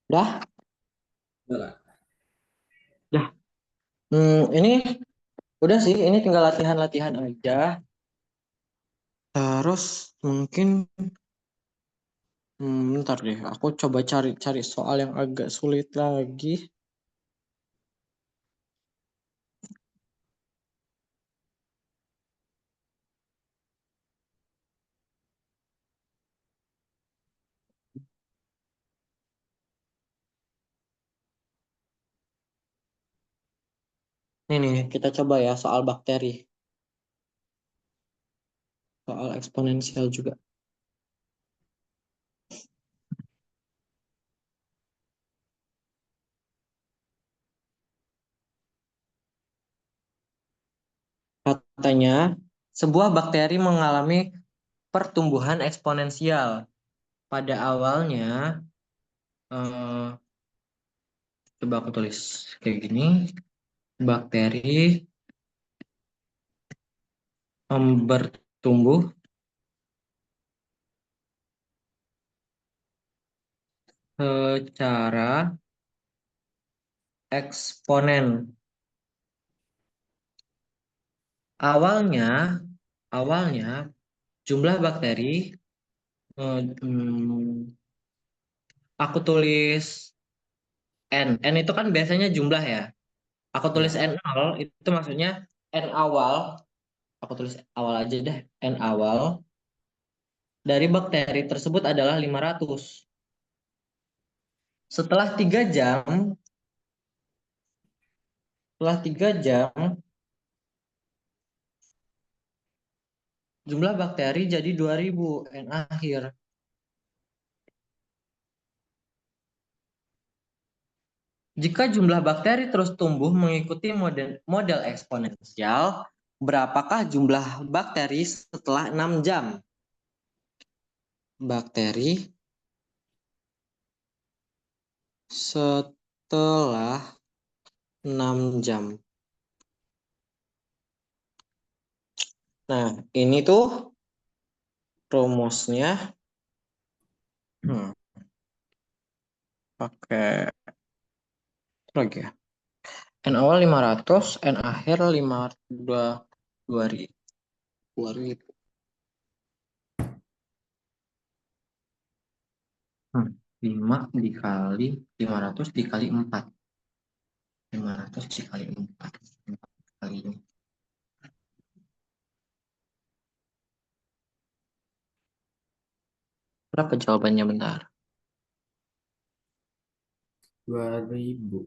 Dah, Udah, Kak. dah. Ini udah sih. Ini tinggal latihan-latihan aja. Terus mungkin, bentar deh. Aku coba cari-cari soal yang agak sulit lagi. Ini nih, kita coba ya soal bakteri. soal eksponensial juga. Katanya, sebuah bakteri mengalami pertumbuhan eksponensial. Pada awalnya, coba aku tulis kayak gini, bakteri bertumbuh secara eksponen. Awalnya, awalnya jumlah bakteri, aku tulis N. N itu kan biasanya jumlah ya. Aku tulis Ya. N0 itu maksudnya N awal. Aku tulis awal aja deh. N awal dari bakteri tersebut adalah 500. Setelah 3 jam, setelah 3 jam, jumlah bakteri jadi 2000 N akhir. Jika jumlah bakteri terus tumbuh mengikuti model eksponensial, berapakah jumlah bakteri setelah 6 jam? Bakteri setelah 6 jam. Nah, ini tuh rumusnya. Pakai lagi ya. N awal 500, N akhir 2000. 2000. 5 dikali 500 dikali 4. 500 dikali 4. 4 kali ini. Berapa jawabannya bentar? 2000.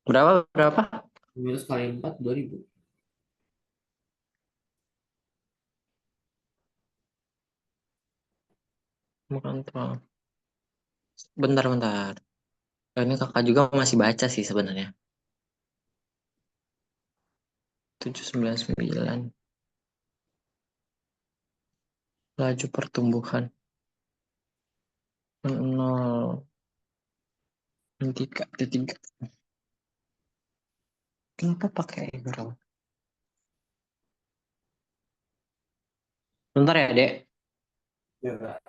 Berapa? 500 kali 4, 2000. Bukan. Bentar. Ini kakak juga masih baca sih sebenarnya. 799. Laju pertumbuhan. 0. 3. Kenapa pakai euro? Bentar ya, Dek. Ya.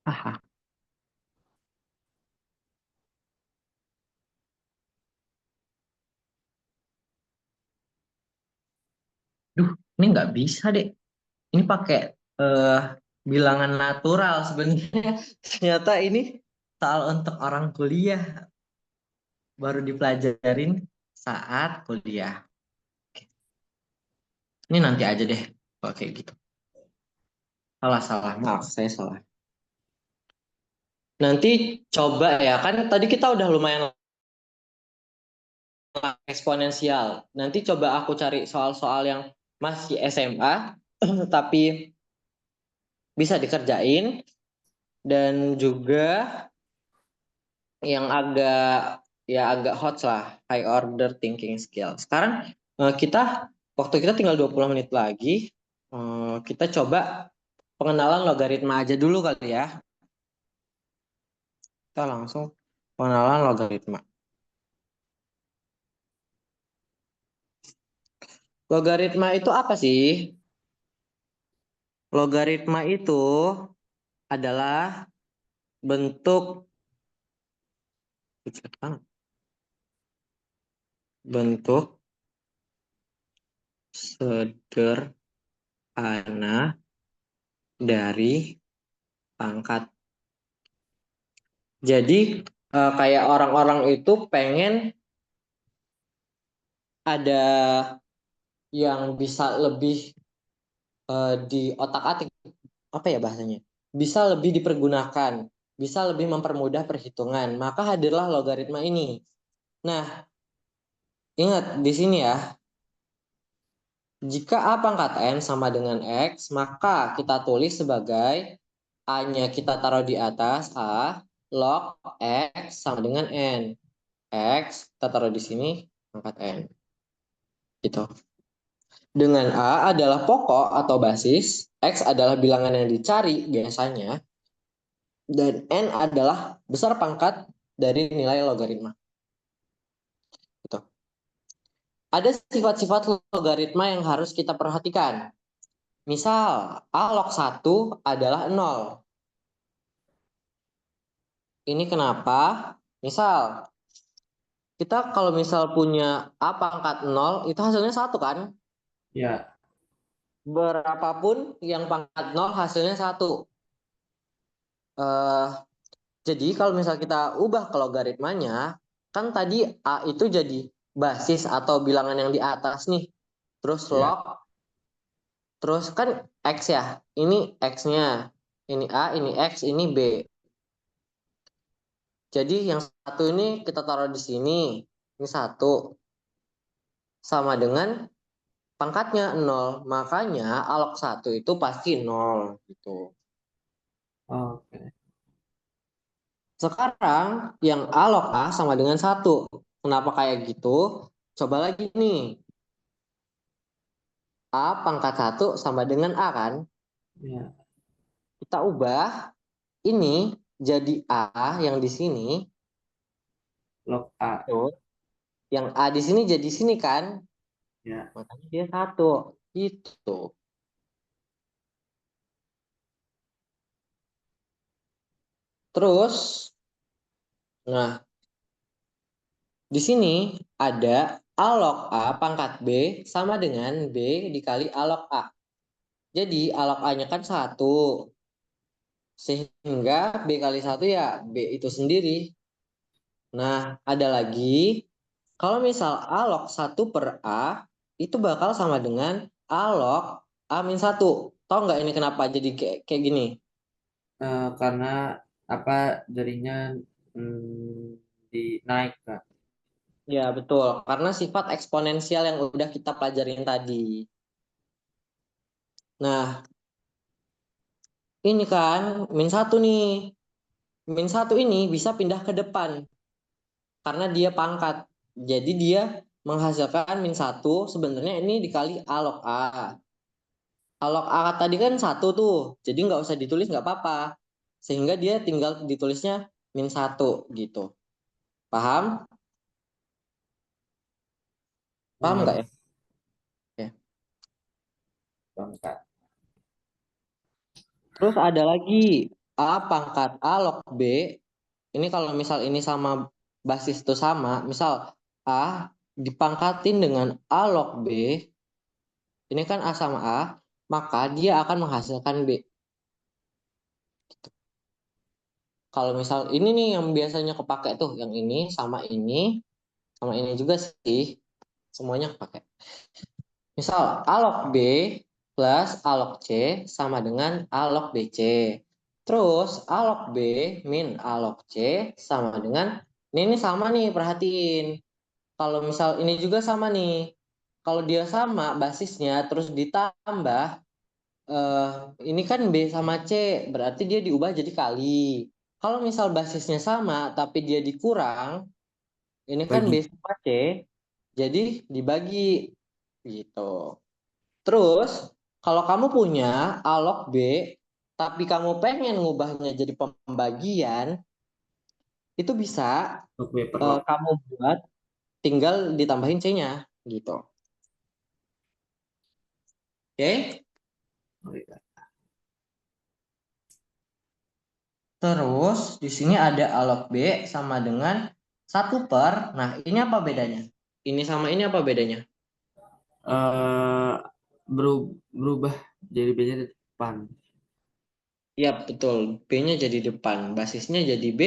Aha. Duh, ini nggak bisa, Dek. Ini pakai eh, bilangan natural sebenarnya. Ternyata ini soal untuk orang kuliah. Baru dipelajarin saat kuliah. Ini nanti aja deh kalau kayak gitu. Salah. Maaf, saya salah. Nanti coba ya, kan tadi kita udah lumayan eksponensial. Nanti coba aku cari soal-soal yang masih SMA, tapi bisa dikerjain. Dan juga yang agak hot lah, high order thinking skill. Sekarang waktu kita tinggal 20 menit lagi. Kita coba pengenalan logaritma aja dulu kali ya. Kita langsung pengenalan logaritma. Logaritma itu apa sih? Logaritma itu adalah bentuk bentuk sederhana dari pangkat. Jadi kayak orang-orang itu pengen ada yang bisa lebih di otak-atik, apa ya bahasanya? Bisa lebih dipergunakan, bisa lebih mempermudah perhitungan. Maka hadirlah logaritma ini. Nah, Ingat di sini ya, jika A pangkat N sama dengan X, maka kita tulis sebagai A-nya kita taruh di atas A, log X sama dengan N. X kita taruh di sini, pangkat N. Gitu. Dengan A adalah pokok atau basis, X adalah bilangan yang dicari biasanya, dan N adalah besar pangkat dari nilai logaritma. Gitu. Ada sifat-sifat logaritma yang harus kita perhatikan. Misal, A log 1 adalah 0. Ini kenapa? Misal, kita kalau misal punya A pangkat 0, itu hasilnya 1 kan? Ya, Berapapun yang pangkat 0, hasilnya 1. Eh, jadi kalau misal kita ubah ke logaritmanya, kan tadi A itu jadi basis atau bilangan yang di atas nih. Terus ya. log, terus kan X ya. Ini X-nya. Ini A, ini X, ini B. Jadi yang satu ini kita taruh di sini. Ini 1. Sama dengan pangkatnya 0. Makanya alog 1 itu pasti 0. Gitu. Oke. Sekarang yang alog A sama dengan 1. Kenapa kayak gitu? Coba lagi nih. A pangkat 1 sama dengan A kan? Ya, Kita ubah ini jadi A yang di sini. log A. Tuh. Yang A di sini jadi sini kan? Ya. Makanya dia 1. Gitu. Terus, nah di sini ada A log A pangkat B sama dengan B dikali A log A. Jadi A log A-nya kan 1. Sehingga B kali 1 ya B itu sendiri. Nah, ada lagi. Kalau misal A log 1 per A, itu bakal sama dengan A log A min 1. Tahu nggak ini kenapa jadi kayak gini? Karena apa jadinya hmm, naik Kak. Ya, betul. Karena sifat eksponensial yang udah kita pelajarin tadi. Nah, ini kan min 1 nih. Min 1 ini bisa pindah ke depan karena dia pangkat. Jadi dia menghasilkan min 1 sebenarnya ini dikali A log A. A log A tadi kan 1 tuh. Jadi nggak usah ditulis nggak apa-apa. Sehingga dia tinggal ditulisnya min 1 gitu. Paham? Paham nggak Eh, ya? Ya. Bangkat. Terus ada lagi A pangkat A log B. Ini kalau misal ini sama basis itu sama. Misal A dipangkatin dengan A log B. Ini kan A sama A. Maka dia akan menghasilkan B. Kalau misal ini nih yang biasanya kepake tuh. Yang ini sama ini. Sama ini juga sih. Semuanya kepake. Misal A log B plus A log C sama dengan A log BC. Terus A log B min A log C sama dengan ini sama nih perhatiin. Kalau misal ini juga sama nih. Kalau dia sama basisnya terus ditambah eh, ini kan B sama C berarti dia diubah jadi kali. Kalau misal basisnya sama tapi dia dikurang, ini kan B Bagi. sama C jadi dibagi gitu. Terus, kalau kamu punya A log B, tapi kamu pengen ngubahnya jadi pembagian, itu bisa Log B per log. kamu buat tinggal ditambahin C-nya, gitu. Oke? Oke, Kak. Terus, di sini ada A log B sama dengan 1 per, nah ini apa bedanya? Ini sama ini apa bedanya? Eh, berubah jadi B-nya di depan. Ya, betul. B-nya jadi depan, basisnya jadi B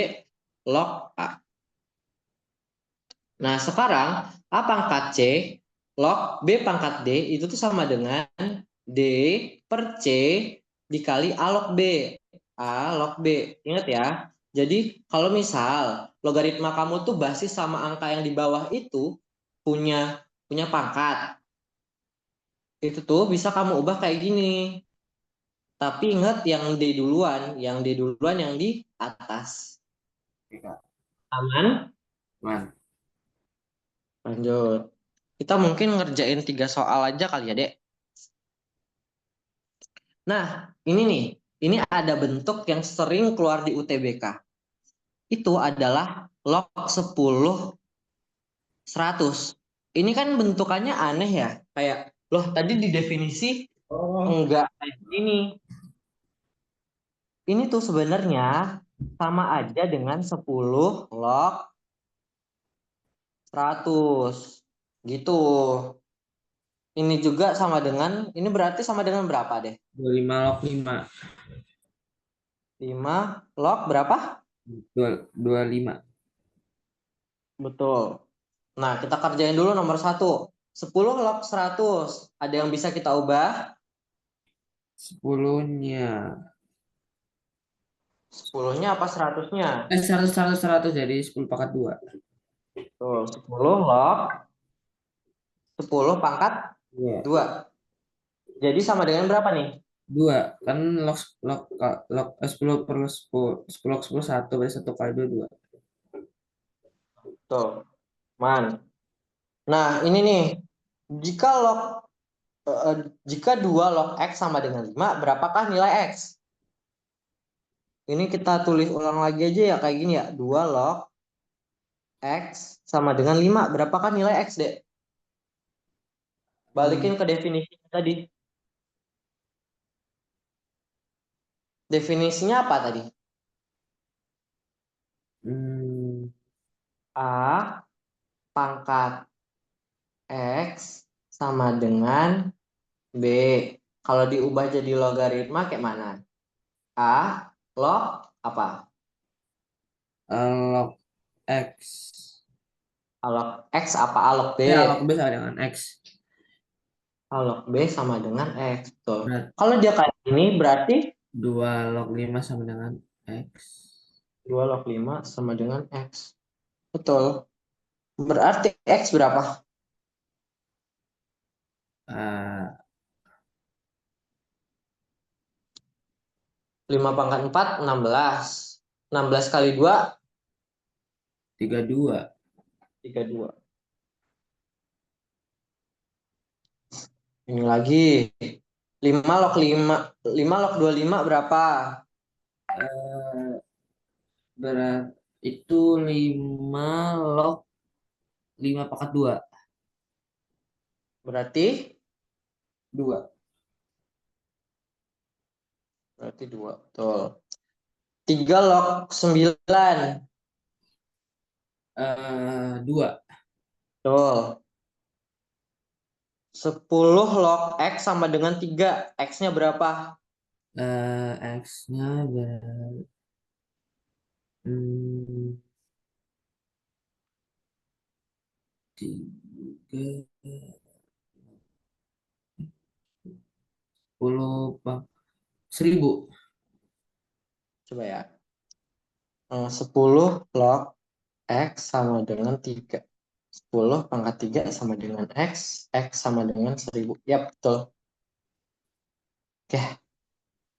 log A. Nah, sekarang A pangkat C log B pangkat D itu tuh sama dengan D per C dikali A log B. A log B. Ingat ya. Jadi kalau misal logaritma kamu tuh basis sama angka yang di bawah itu, punya punya pangkat. Itu tuh bisa kamu ubah kayak gini. Tapi ingat yang D duluan yang di atas. Oke, Kak. Aman? Man. Lanjut. Kita mungkin ngerjain 3 soal aja kali ya, Dek. Nah, ini nih. Ini ada bentuk yang sering keluar di UTBK. Itu adalah log 10 100. Ini kan bentukannya aneh ya. Kayak, loh tadi di definisi Oh. enggak kayak gini. Ini tuh sebenarnya sama aja dengan 10 log 100. Gitu. Ini juga sama dengan, ini berarti sama dengan berapa deh? 25 log 5. 5 log berapa? 25. Betul. Nah, kita kerjain dulu nomor 1. 10 log 100. Ada yang bisa kita ubah? 10-nya. 10-nya apa 100-nya? 100, 100, 100. Jadi 10 pangkat 2. Tuh, 10 log 10 pangkat Dua. 2. Jadi sama dengan berapa nih? 2. Kan log, log, log 10 per 10. 10 log 10 1. Berarti 1 kali 2, 2. Tuh, man. Nah, ini nih. Jika log jika 2 log X sama dengan 5, berapakah nilai X? Ini kita tulis ulang lagi aja ya kayak gini ya. 2 log X sama dengan 5. Berapakah nilai X, Dek? Hmm, Balikin ke definisi tadi. Definisinya apa tadi? hmm, A pangkat X sama dengan B. Kalau diubah jadi logaritma kayak mana? A log apa? log X. A log X apa A log B? Ya, log B sama dengan X. A log B sama dengan X. Betul. Berat. Kalau dia kayak ini berarti 2 log 5 sama dengan X. 2 log 5 sama dengan X. Betul. Berarti X berapa? Ah, 5 pangkat 4, 16. 16 kali 2, 32. 32. Ini lagi. 5 log 5. 5 log 25 berapa? Eh, berat itu 5 log 5 pangkat 2. Berarti 2. 2. Betul. 3 log 9. 2. Betul. 10 log X sama dengan 3. X-nya berapa? X-nya berat. Hmm, 3. 10 bang. 1000. Coba ya. 10 log X sama dengan 3. 10 pangkat 3 sama dengan X. X sama dengan 1000. Ya, betul. Oke.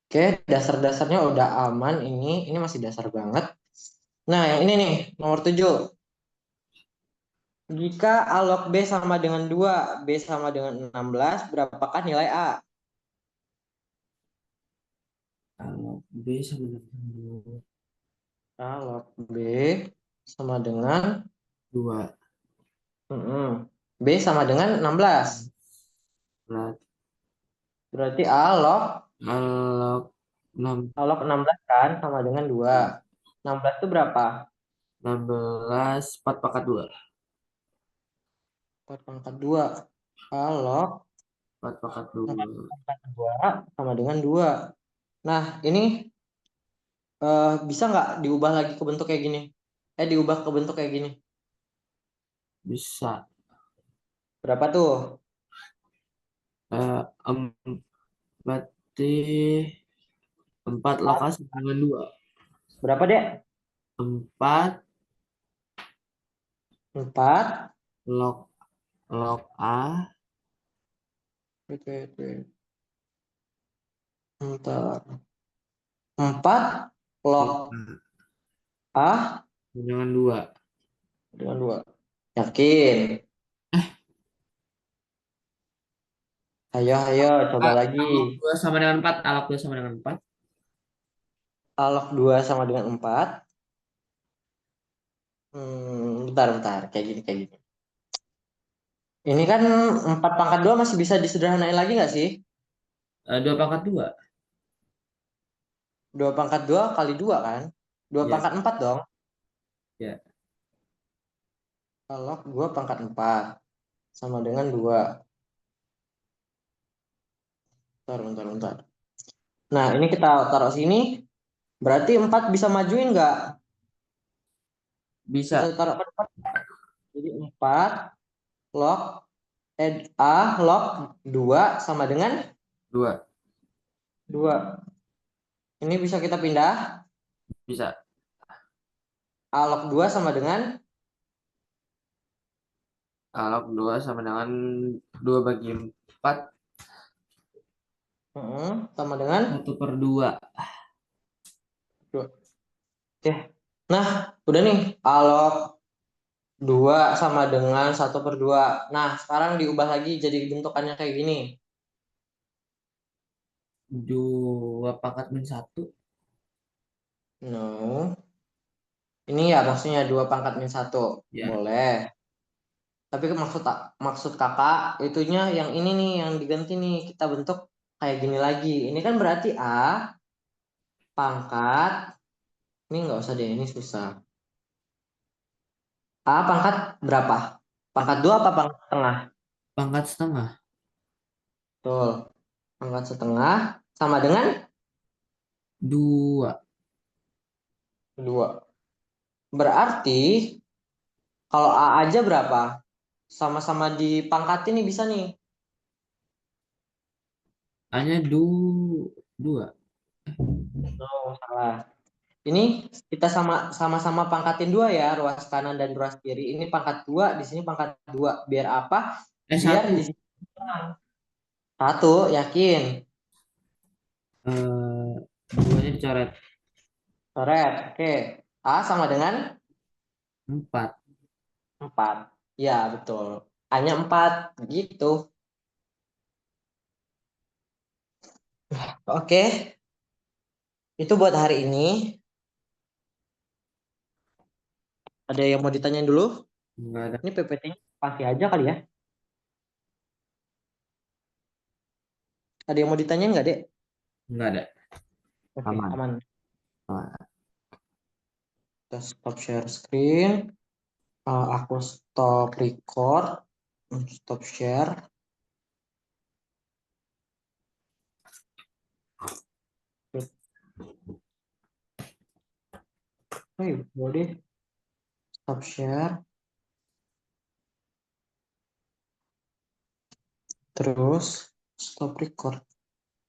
Oke, dasar-dasarnya udah aman ini. Ini masih dasar banget. Nah, yang ini nih, nomor 7. Jika A log B sama dengan 2, B sama dengan 16, berapakah nilai A? Kalau B sama dengan 2. A log B sama dengan 2. B sama dengan 16. Berat. Berarti A log Log 6. A log 16 kan sama dengan 2. 16 itu berapa? 16 4 pangkat 2. 4 pangkat 2. A log 4 pangkat 4 2. pangkat 2 sama dengan 2. Nah, ini bisa nggak diubah lagi ke bentuk kayak gini? Diubah ke bentuk kayak gini. Bisa. Berapa tuh? Eh, em, Berarti 4 lokasi dengan 2. Berapa, Dek? 4 4 log log A Wait, wait, wait. Bentar. 4 log log A A dengan 2. dengan 2. Yakin? Ayo, ayo, coba lagi. A log 2 sama dengan 4. A log 2 sama dengan 4. A log 2 sama dengan 4. Bentar, bentar. Kayak gini, kayak gini. Ini kan 4 pangkat 2 masih bisa disederhanain lagi nggak sih? 2 pangkat 2. 2 pangkat 2 kali 2 kan? 2 Ya, pangkat 4 dong. ya. Log 2 pangkat 4 sama dengan 2. Bentar, bentar, bentar. Nah, ini kita taruh sini. Berarti 4 bisa majuin nggak? Bisa Bisa taruh 4. Jadi 4 log A log 2 sama dengan 2. 2. Ini bisa kita pindah. Bisa. A log 2 sama dengan A log 2 sama dengan 2 bagi 4. sama dengan 1/2. 2. Oke. Nah, udah nih. A log 2 sama dengan 1/2. Nah, sekarang diubah lagi jadi bentukannya kayak gini. 2 pangkat min 1. No. Ini ya maksudnya 2 pangkat min 1. Ya. Boleh. Tapi maksud kakak itunya yang ini nih yang diganti nih kita bentuk kayak gini lagi. Ini kan berarti A pangkat ini nggak usah deh ini susah. A pangkat berapa? Pangkat 2 apa pangkat setengah? Pangkat setengah. Betul. Pangkat setengah sama dengan 2. 2. Berarti kalau A aja berapa? Sama-sama dipangkatin nih bisa nih. Hanya 2. Oh, salah. Ini kita sama-sama pangkatin 2 ya, ruas kanan dan ruas kiri. Ini pangkat 2, di sini pangkat 2. Biar apa? Biar di 1. sini 1, yakin. 2-nya dicoret. Coret. Oke. A sama dengan 4. 4. Ya, betul. Hanya 4 gitu. Oke, itu buat hari ini. Ada yang mau ditanyain dulu? Enggak ada. Ini PPT-nya pasti aja kali ya. Ada yang mau ditanyain nggak, Dek? Enggak ada. Oke, Aman. aman. Aman. Kita stop share screen. Aku stop record. Stop share. Boleh. Stop share. Terus stop record.